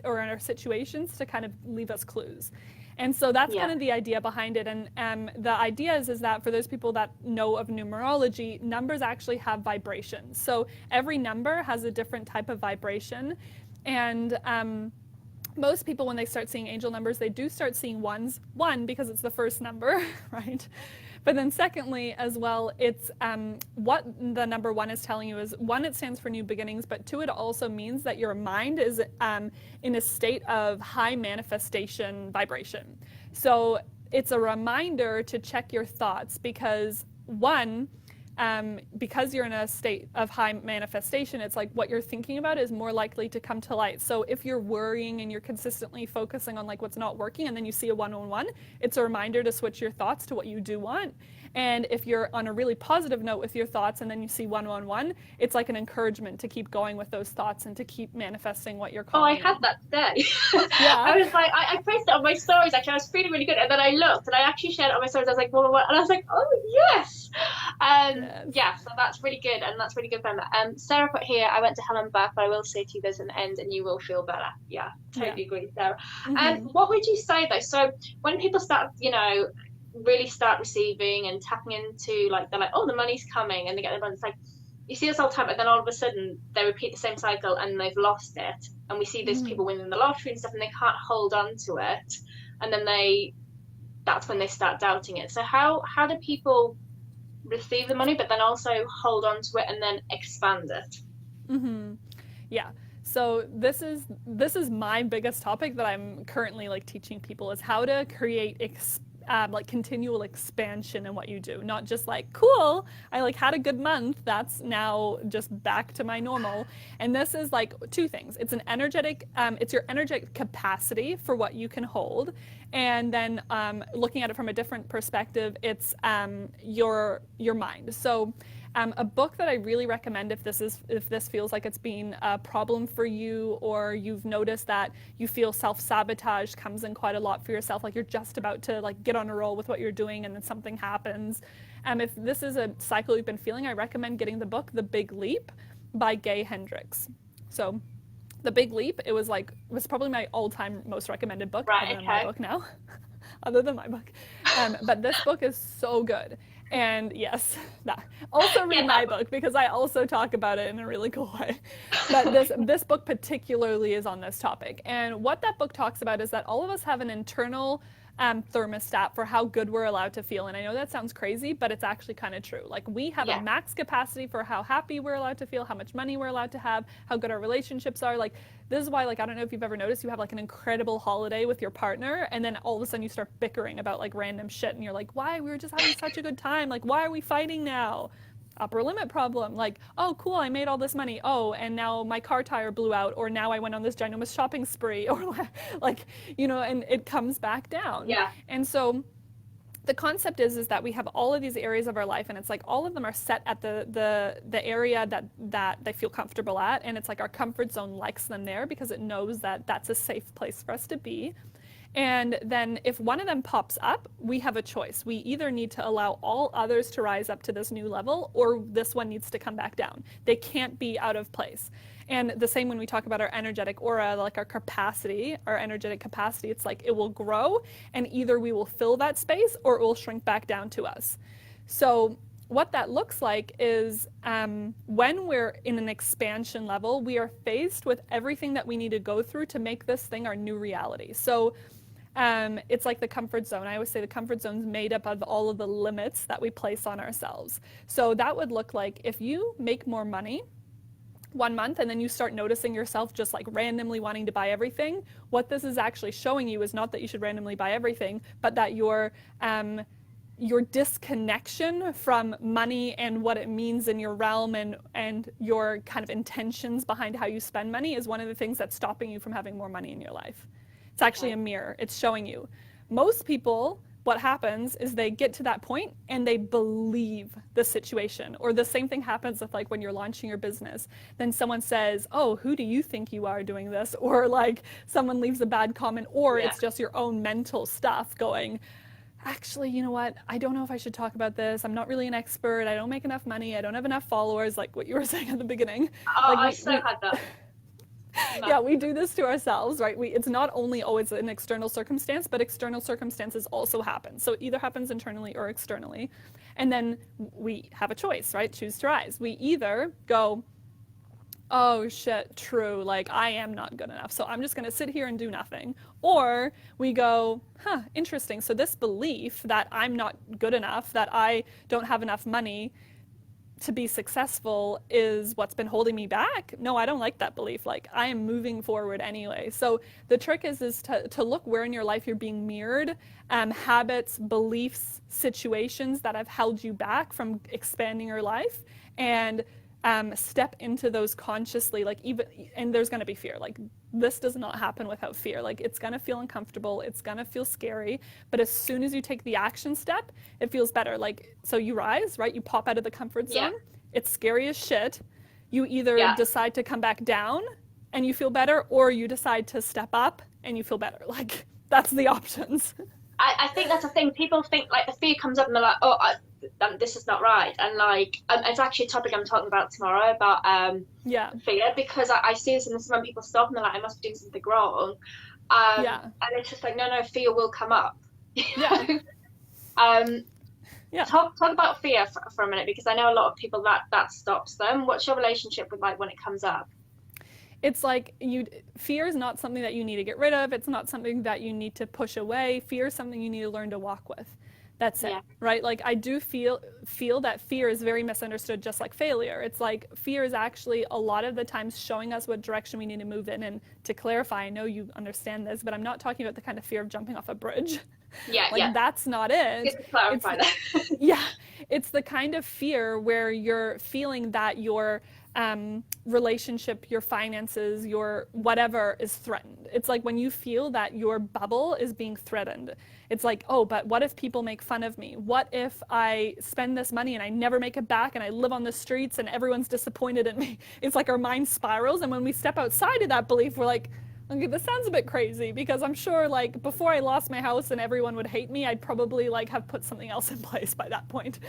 or in our situations to kind of leave us clues. And so that's Yeah. kind of the idea behind it. And the idea is that for those people that know of numerology, numbers actually have vibrations. So every number has a different type of vibration. And most people, when they start seeing angel numbers, they do start seeing ones. One, because it's the first number, right? But then secondly, as well, it's what the number one is telling you is, one, it stands for new beginnings, but two, it also means that your mind is in a state of high manifestation vibration. So it's a reminder to check your thoughts because one, because you're in a state of high manifestation, it's like what you're thinking about is more likely to come to light. So if you're worrying and you're consistently focusing on like what's not working and then you see a 111, it's a reminder to switch your thoughts to what you do want. And if you're on a really positive note with your thoughts and then you see 111, it's like an encouragement to keep going with those thoughts and to keep manifesting what you're Oh, I calling had in. that today. Yeah. I was like, I posted it on my stories actually. I was feeling really good, and then I looked and I actually shared it on my stories. I was like, what? And I was like, oh yes. Yes. Yeah, so that's really good, and that's really good for Emma. Sarah put here, I went to hell and back, but I will say to you, there's an end, and you will feel better. Yeah, Yeah. totally agree, Sarah. And Mm-hmm. what would you say though? So when people start, really start receiving and tapping into, like, they're like, oh, the money's coming, and they get the money. It's like you see this all the time, and then all of a sudden they repeat the same cycle and they've lost it. And we see these Mm-hmm. people winning the lottery and stuff, and they can't hold on to it, and then that's when they start doubting it. So how do people receive the money, but then also hold on to it and then expand it? Mm-hmm. Yeah. So this is my biggest topic that I'm currently like teaching people is how to create like continual expansion in what you do, not just like cool. I like had a good month. That's now just back to my normal. And this is like two things. It's an energetic. It's your energetic capacity for what you can hold, and then looking at it from a different perspective, it's your mind. So a book that I really recommend if this feels like it's been a problem for you or you've noticed that you feel self-sabotage comes in quite a lot for yourself, like you're just about to like get on a roll with what you're doing and then something happens. If this is a cycle you've been feeling, I recommend getting the book The Big Leap by Gay Hendricks. So The Big Leap, it was probably my all-time most recommended book, Right, other than my okay. book now. Other than my book. But this book is so good. And yes, that. Also read Yeah, my book because I also talk about it in a really cool way. But this book particularly is on this topic. And what that book talks about is that all of us have an internal thermostat for how good we're allowed to feel. And I know that sounds crazy, but it's actually kind of true. Like we have a yeah, max capacity for how happy we're allowed to feel, how much money we're allowed to have, how good our relationships are. Like this is why, like, I don't know if you've ever noticed, you have like an incredible holiday with your partner, and then all of a sudden you start bickering about like random shit, and you're like, why? We were just having such a good time. Like, why are we fighting now? Upper limit problem. Like, oh, cool, I made all this money. Oh, and now my car tire blew out, or now I went on this ginormous shopping spree, or like, and it comes back down. yeah. And so the concept is that we have all of these areas of our life, and it's like all of them are set at the area that they feel comfortable at, and it's like our comfort zone likes them there because it knows that that's a safe place for us to be. And then if one of them pops up, we have a choice. We either need to allow all others to rise up to this new level, or this one needs to come back down. They can't be out of place. And the same when we talk about our energetic aura, like our capacity, our energetic capacity, it's like it will grow, and either we will fill that space or it will shrink back down to us. So what that looks like is when we're in an expansion level, we are faced with everything that we need to go through to make this thing our new reality. So it's like the comfort zone. I always say the comfort zone is made up of all of the limits that we place on ourselves. So that would look like if you make more money 1 month and then you start noticing yourself just like randomly wanting to buy everything, what this is actually showing you is not that you should randomly buy everything, but that your disconnection from money and what it means in your realm and your kind of intentions behind how you spend money is one of the things that's stopping you from having more money in your life. It's actually a mirror. It's showing you. Most people, what happens is they get to that point and they believe the situation. Or the same thing happens with like when you're launching your business. Then someone says, oh, who do you think you are doing this? Or like someone leaves a bad comment, or it's just your own mental stuff going, actually, you know what? I don't know if I should talk about this. I'm not really an expert. I don't make enough money. I don't have enough followers, like what you were saying at the beginning. Oh, like I so had that. Yeah, we do this to ourselves, right? It's not only always an external circumstance, but external circumstances also happen. So it either happens internally or externally. And then we have a choice, right? Choose to rise. We either go, oh shit, true, like I am not good enough, so I'm just gonna sit here and do nothing. Or we go, huh, interesting. So this belief that I'm not good enough, that I don't have enough money to be successful is what's been holding me back. No, I don't like that belief. Like I am moving forward anyway. So the trick is to look where in your life you're being mirrored, habits, beliefs, situations that have held you back from expanding your life, and step into those consciously. Like and there's going to be fear. Like this does not happen without fear. Like it's going to feel uncomfortable. It's going to feel scary. But as soon as you take the action step, it feels better. Like, so you rise, right? You pop out of the comfort zone. Yeah. It's scary as shit. You either decide to come back down and you feel better, or you decide to step up and you feel better. Like that's the options. I think that's the thing. People think like the fear comes up and they're like, oh, this is not right. And like, it's actually a topic I'm talking about tomorrow about fear, because I see this and when people stop and they're like, I must be doing something wrong. And it's just like, no, fear will come up. Yeah. Talk about fear for a minute, because I know a lot of people that stops them. What's your relationship with like when it comes up? It's like fear is not something that you need to get rid of. It's not something that you need to push away. Fear is something you need to learn to walk with. That's it, right? Like I do feel that fear is very misunderstood, just like failure. It's like fear is actually a lot of the times showing us what direction we need to move in. And to clarify, I know you understand this, but I'm not talking about the kind of fear of jumping off a bridge. That's not it. Just to clarify that. It's the kind of fear where you're feeling that your relationship, your finances, your whatever is threatened. It's like when you feel that your bubble is being threatened. It's like, oh, but what if people make fun of me? What if I spend this money and I never make it back and I live on the streets and everyone's disappointed in me? It's like our mind spirals, and when we step outside of that belief, we're like, okay, this sounds a bit crazy, because I'm sure like before I lost my house and everyone would hate me, I'd probably like have put something else in place by that point.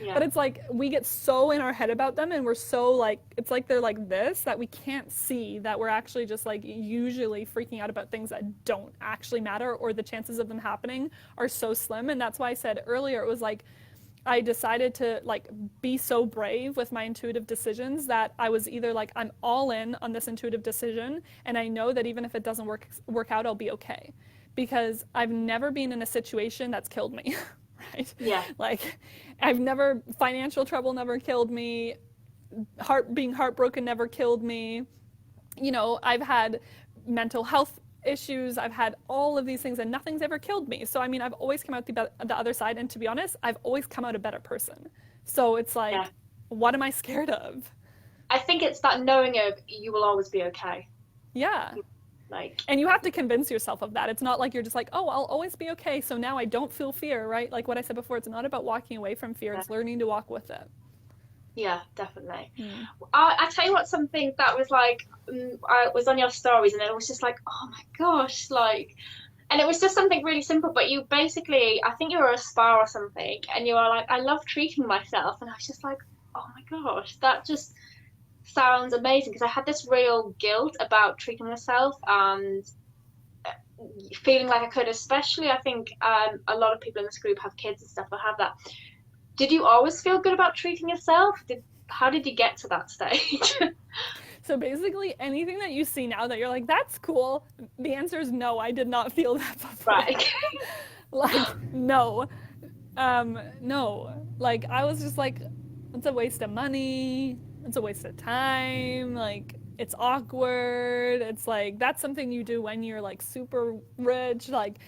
Yeah. But it's like we get so in our head about them, and we're so like, it's like they're like this, that we can't see that we're actually just like usually freaking out about things that don't actually matter, or the chances of them happening are so slim. And that's why I said earlier, it was like I decided to like be so brave with my intuitive decisions that I was either like, I'm all in on this intuitive decision, and I know that even if it doesn't work out, I'll be okay, because I've never been in a situation that's killed me. Right? Yeah. Like financial trouble never killed me. Being heartbroken never killed me. You know, I've had mental health issues. I've had all of these things, and nothing's ever killed me. So, I mean, I've always come out the other side. And to be honest, I've always come out a better person. So it's like, what am I scared of? I think it's that knowing of you will always be okay. Yeah. And you have to convince yourself of that. It's not like you're just like, oh, I'll always be okay, so now I don't feel fear, right? Like what I said before, it's not about walking away from fear. It's learning to walk with it. Yeah, definitely. I tell you what, something that was like, I was on your stories, and it was just like, oh my gosh, like And it was just something really simple, but you basically, I think you were a spa or something, and you were like, I love treating myself. And I was just like, oh my gosh, that just sounds amazing. Because I had this real guilt about treating myself and feeling like I could, especially I think a lot of people in this group have kids and stuff that have that. Did you always feel good about treating yourself? How did you get to that stage? So basically, anything that you see now that you're like, that's cool, the answer is no, I did not feel that before. Right. Like, no. No. Like, I was just like, it's a waste of money, it's a waste of time, like, it's awkward, it's like, that's something you do when you're like super rich, like,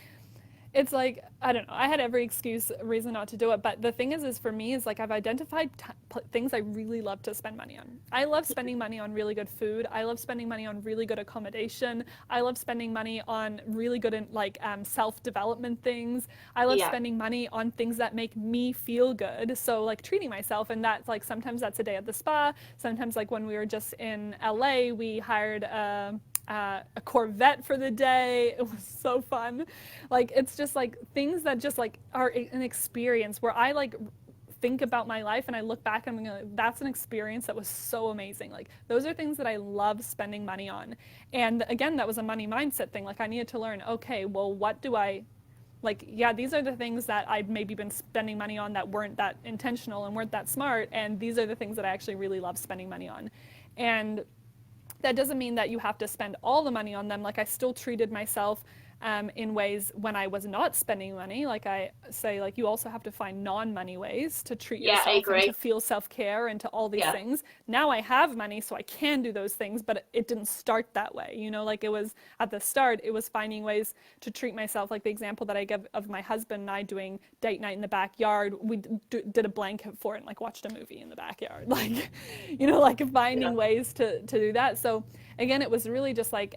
it's like, I don't know, I had every excuse reason not to do it, but the thing is for me is like I've identified things I really love to spend money on. I love spending money on really good food. I love spending money on really good accommodation. I love spending money on really good like self-development things. I love Yeah. spending money on things that make me feel good, so like treating myself. And that's like, sometimes that's a day at the spa, sometimes like when we were just in LA, we hired a Corvette for the day. It was so fun. Like, it's just like things that just like are an experience where I like think about my life and I look back and I'm like, that's an experience that was so amazing. Like, those are things that I love spending money on. And again, that was a money mindset thing. Like, I needed to learn, okay, well, what do I like, yeah, these are the things that I've maybe been spending money on that weren't that intentional and weren't that smart, and these are the things that I actually really love spending money on. And that doesn't mean that you have to spend all the money on them. Like, I still treated myself in ways when I was not spending money. Like, I say, like, you also have to find non-money ways to treat Yeah, I yourself and agree. to feel self-care and to all these Yeah. things. Now I have money, so I can do those things, but it didn't start that way. You know, like, it was at the start, it was finding ways to treat myself. Like the example that I give of my husband and I doing date night in the backyard, we did a blanket for it and like watched a movie in the backyard. Like, you know, like finding Yeah. ways to do that. So again, it was really just like,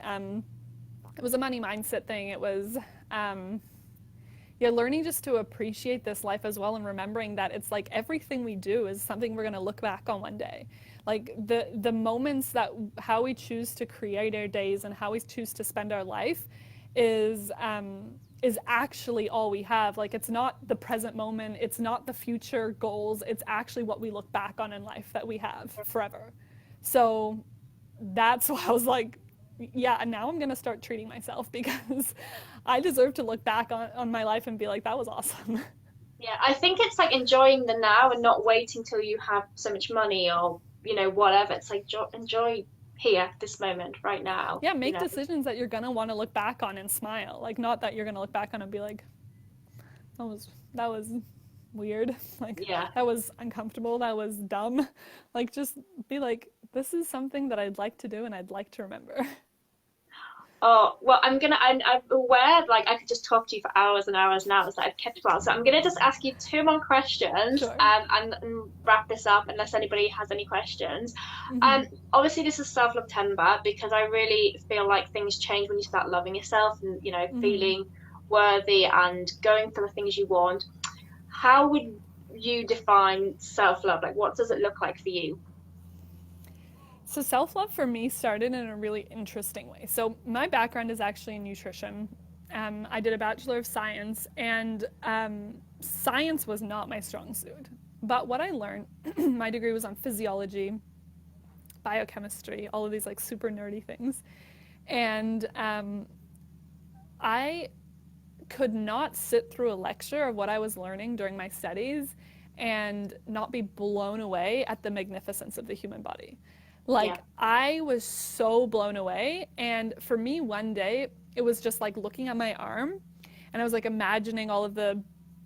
it was a money mindset thing. It was, yeah, learning just to appreciate this life as well, and remembering that it's like everything we do is something we're going to look back on one day. Like the moments that how we choose to create our days and how we choose to spend our life is actually all we have. Like, it's not the present moment, it's not the future goals, it's actually what we look back on in life that we have forever. So that's why I was like, yeah, and now I'm going to start treating myself because I deserve to look back on my life and be like, that was awesome. Yeah, I think it's like enjoying the now and not waiting till you have so much money or, whatever. It's like enjoy here, this moment, right now, Yeah, make decisions that you're going to want to look back on and smile. Like, not that you're going to look back on and be like, that was weird. Like, Yeah. that was uncomfortable. That was dumb. Like, just be like, this is something that I'd like to do and I'd like to remember. Oh, well, I'm aware, like, I could just talk to you for hours and hours and hours that I've kept well. So I'm gonna just ask you two more questions, Sure. and wrap this up unless anybody has any questions. Mm-hmm. Obviously this is Self-Love-Tember because I really feel like things change when you start loving yourself and, Mm-hmm. feeling worthy and going for the things you want. How would you define self-love? Like, what does it look like for you? So self-love for me started in a really interesting way. So my background is actually in nutrition. I did a Bachelor of Science, and science was not my strong suit. But what I learned, my degree was on physiology, biochemistry, all of these like super nerdy things. And I could not sit through a lecture of what I was learning during my studies and not be blown away at the magnificence of the human body. Yeah. Like, I was so blown away. And for me, one day, it was just like looking at my arm, and I was like imagining all of the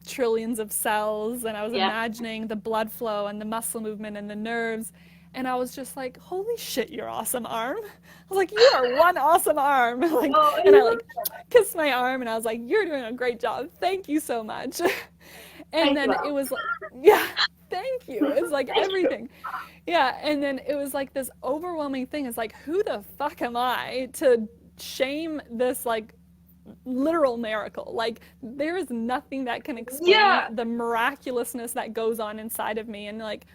trillions of cells, and I was Yeah. imagining the blood flow and the muscle movement and the nerves. And I was just like, holy shit, you're awesome, arm. I was like, you are one awesome arm. Like, Oh, I and I love like kissed my arm and I was like, you're doing a great job. Thank you so much. And Thank you, then it Al. was like, yeah, thank you. It's like Thank you. everything. Yeah. And then it was like this overwhelming thing. It's like, who the fuck am I to shame this like literal miracle? Like, there is nothing that can explain Yeah. the miraculousness that goes on inside of me. And like,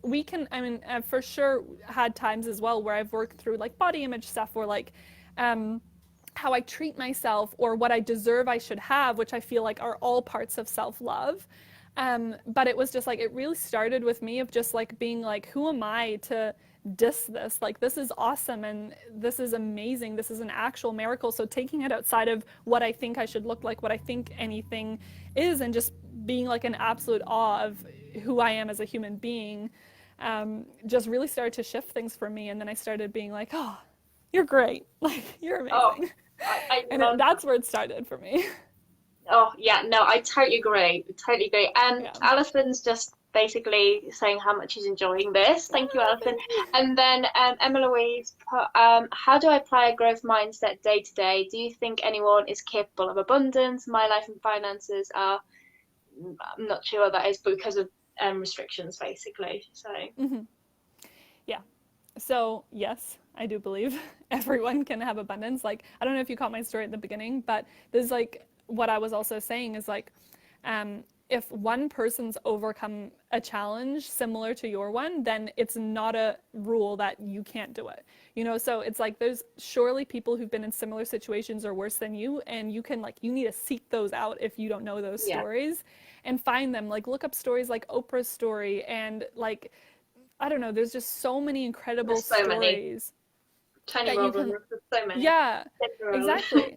we can, I mean, I've for sure had times as well where I've worked through like body image stuff, or like how I treat myself or what I deserve I should have, which I feel like are all parts of self-love. But it was just like, it really started with me of just like being like, who am I to diss this? Like, this is awesome and this is amazing. This is an actual miracle. So taking it outside of what I think I should look like, what I think anything is, and just being like in absolute awe of who I am as a human being, just really started to shift things for me. And then I started being like, oh, you're great. Like, you're amazing. And that's where it started for me. Oh, yeah, no, I totally agree. Totally agree. Yeah. Alison's just basically saying how much she's enjoying this. Thank you, Alison. And then Emma Louise put, how do I apply a growth mindset day to day? Do you think anyone is capable of abundance? My life and finances are, I'm not sure what that is, but because of restrictions, basically. So. Mm-hmm. Yeah. So yes, I do believe everyone can have abundance. Like, I don't know if you caught my story at the beginning, but there's like, what I was also saying is like, if one person's overcome a challenge similar to your one, then it's not a rule that you can't do it. You know, so it's like there's surely people who've been in similar situations or worse than you, and you can like, you need to seek those out if you don't know those stories and find them. Like, look up stories like Oprah's story, and like, I don't know, there's just so many incredible stories. Tony Robbins, so many. Yeah, exactly.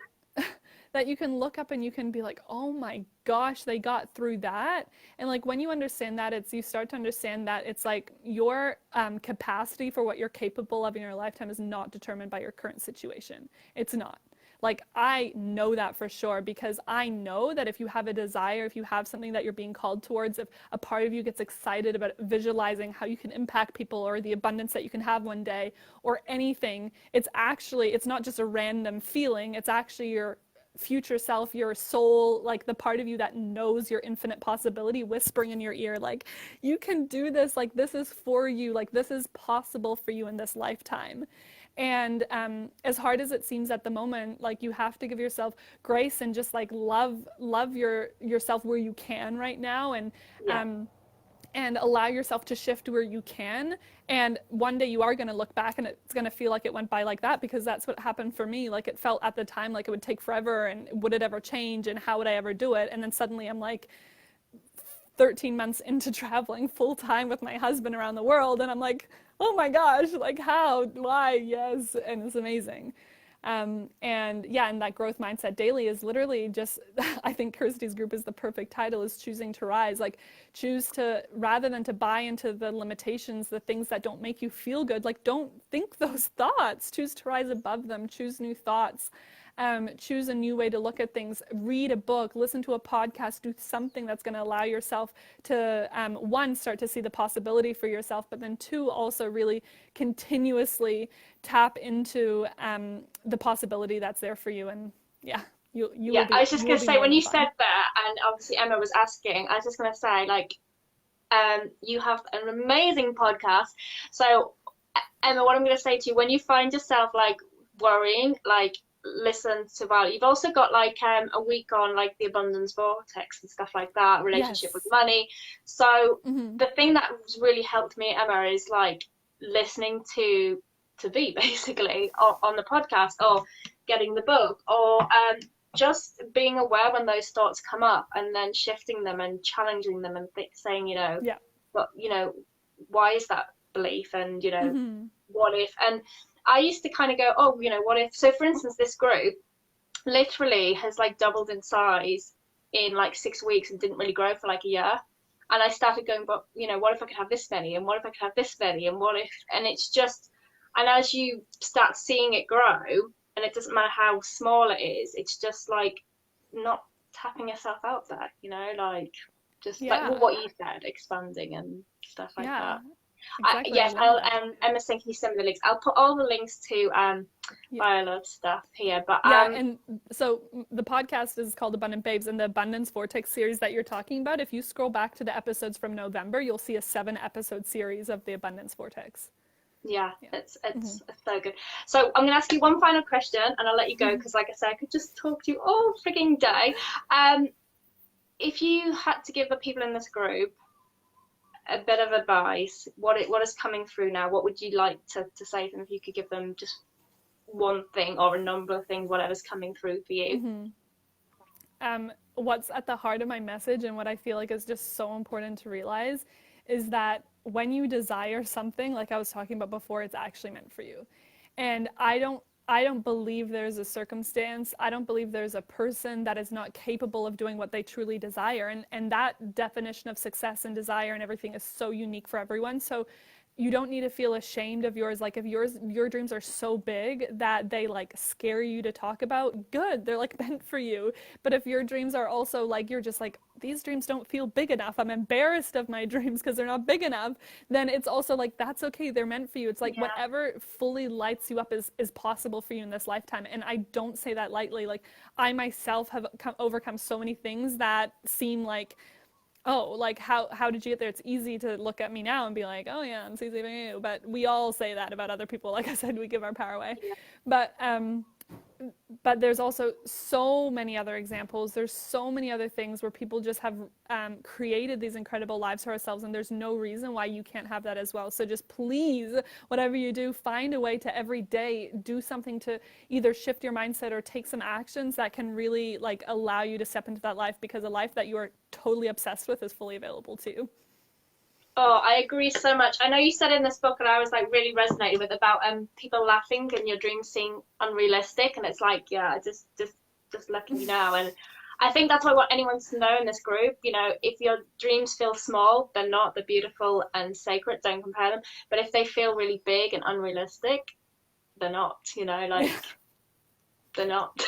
That you can look up and you can be like, oh my gosh, they got through that. And like, when you understand that, you start to understand that it's like your capacity for what you're capable of in your lifetime is not determined by your current situation. It's not. Like, I know that for sure, because I know that if you have a desire, if you have something that you're being called towards, if a part of you gets excited about visualizing how you can impact people or the abundance that you can have one day or anything, it's not just a random feeling. It's actually your future self, your soul, like the part of you that knows your infinite possibility whispering in your ear, like, you can do this, like, this is for you, like, this is possible for you in this lifetime. And as hard as it seems at the moment, like, you have to give yourself grace and just like love yourself where you can right now, and allow yourself to shift where you can. And one day you are going to look back and it's going to feel like it went by like that, because that's what happened for me. Like, it felt at the time like it would take forever, and would it ever change, and how would I ever do it? And then suddenly I'm like 13 months into traveling full time with my husband around the world, and I'm like, oh my gosh, like, how, why, yes, and it's amazing. And that growth mindset daily is literally just, I think Kirsty's group is the perfect title, is choosing to rise. Like, choose to, rather than to buy into the limitations, the things that don't make you feel good, like, don't think those thoughts, choose to rise above them, choose new thoughts. Choose a new way to look at things, read a book, listen to a podcast, do something that's going to allow yourself to, one, start to see the possibility for yourself, but then two, also really continuously tap into the possibility that's there for you. And you will be, I was just going to say, when you said that, and obviously Emma was asking, I was just going to say, like, you have an amazing podcast. So Emma, what I'm going to say to you, when you find yourself like worrying, like, listen to Viola. You've also got like a week on like the abundance vortex and stuff like that, relationship with money. So the thing that really helped me, Emma, is like listening to be basically on the podcast, or getting the book, or just being aware when those thoughts come up, and then shifting them and challenging them, and saying, but why is that belief, and what if? And I used to kind of go, oh, what if? So for instance, this group literally has like doubled in size in like 6 weeks and didn't really grow for like a year. And I started going, but what if I could have this many, and what if I could have this many, and what if? And it's just, and as you start seeing it grow, and it doesn't matter how small it is, it's just like not tapping yourself out there, like just like what you said, expanding and stuff like that. Exactly. Yes, Emma's saying, can you send me the links? I'll put all the links to Viola stuff here. But and so the podcast is called Abundant Babes, and the Abundance Vortex series that you're talking about, if you scroll back to the episodes from November, you'll see a 7-episode series of the Abundance Vortex. It's so good. So I'm going to ask you one final question, and I'll let you go, because like I said, I could just talk to you all freaking day. If you had to give the people in this group a bit of advice, what is coming through now, what would you like to say to them, if you could give them just one thing or a number of things, whatever's coming through for you. What's at the heart of my message and what I feel like is just so important to realize is that when you desire something, like I was talking about before, it's actually meant for you. And I don't believe there's a circumstance, I don't believe there's a person that is not capable of doing what they truly desire. And that definition of success and desire and everything is so unique for everyone. So you don't need to feel ashamed of yours. Like if your dreams are so big that they like scare you to talk about, good, they're like meant for you. But if your dreams are also like, you're just like, these dreams don't feel big enough, I'm embarrassed of my dreams because they're not big enough, then it's also like, that's okay, they're meant for you. It's like whatever fully lights you up is possible for you in this lifetime. And I don't say that lightly. Like I myself have overcome so many things that seem like, oh, like how did you get there? It's easy to look at me now and be like, oh yeah, it's easy for you. But we all say that about other people. Like I said, we give our power away. But there's also so many other examples. There's so many other things where people just have created these incredible lives for ourselves, and there's no reason why you can't have that as well. So just please, whatever you do, find a way to every day do something to either shift your mindset or take some actions that can really like allow you to step into that life, because a life that you are totally obsessed with is fully available to you. Oh, I agree so much. I know you said in this book, and I was like really resonated with about people laughing and your dreams seem unrealistic, and it's like, yeah, just look at you now. And I think that's what I want anyone to know in this group. You know, if your dreams feel small, they're not. They're beautiful and sacred. Don't compare them. But if they feel really big and unrealistic, they're not. You know, like. They're not.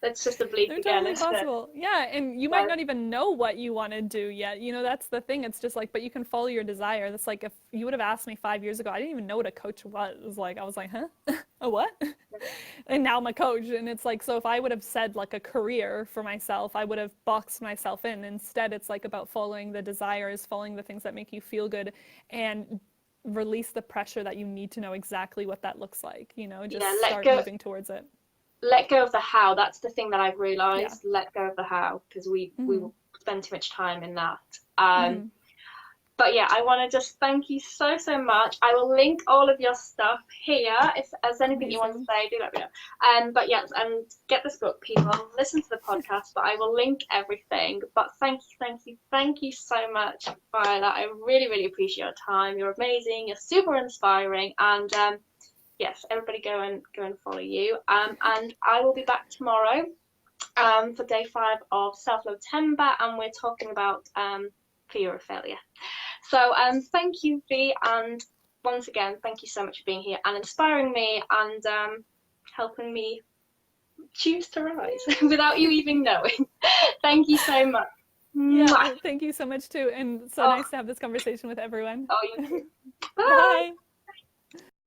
That's just a belief They're again. totally possible. Yeah, and you might not even know what you want to do yet. You know, that's the thing. It's just like, but you can follow your desire. That's like if you would have asked me 5 years ago, I didn't even know what a coach was. Like, I was like, huh? A what? And now I'm a coach. And it's like, so if I would have said like a career for myself, I would have boxed myself in. Instead, it's like about following the desires, following the things that make you feel good, and release the pressure that you need to know exactly what that looks like. You know, just start moving towards it. Let go of the how. That's the thing that I've realized. Let go of the how, because we spend too much time in that. But yeah, I want to just thank you so much. I will link all of your stuff here. If there's anything you want to say, do let me know. But yes, and get this book, people. Listen to the podcast, but I will link everything. But thank you so much, Viola. I really appreciate your time. You're amazing. You're super inspiring, and yes, everybody go and follow you. And I will be back tomorrow for day 5 of Self-Love Timber, and we're talking about fear of failure. So thank you, V, and once again, thank you so much for being here and inspiring me and helping me choose to rise without you even knowing. Thank you so much. Yeah, thank you so much too, and so nice to have this conversation with everyone. Oh, you too. Bye.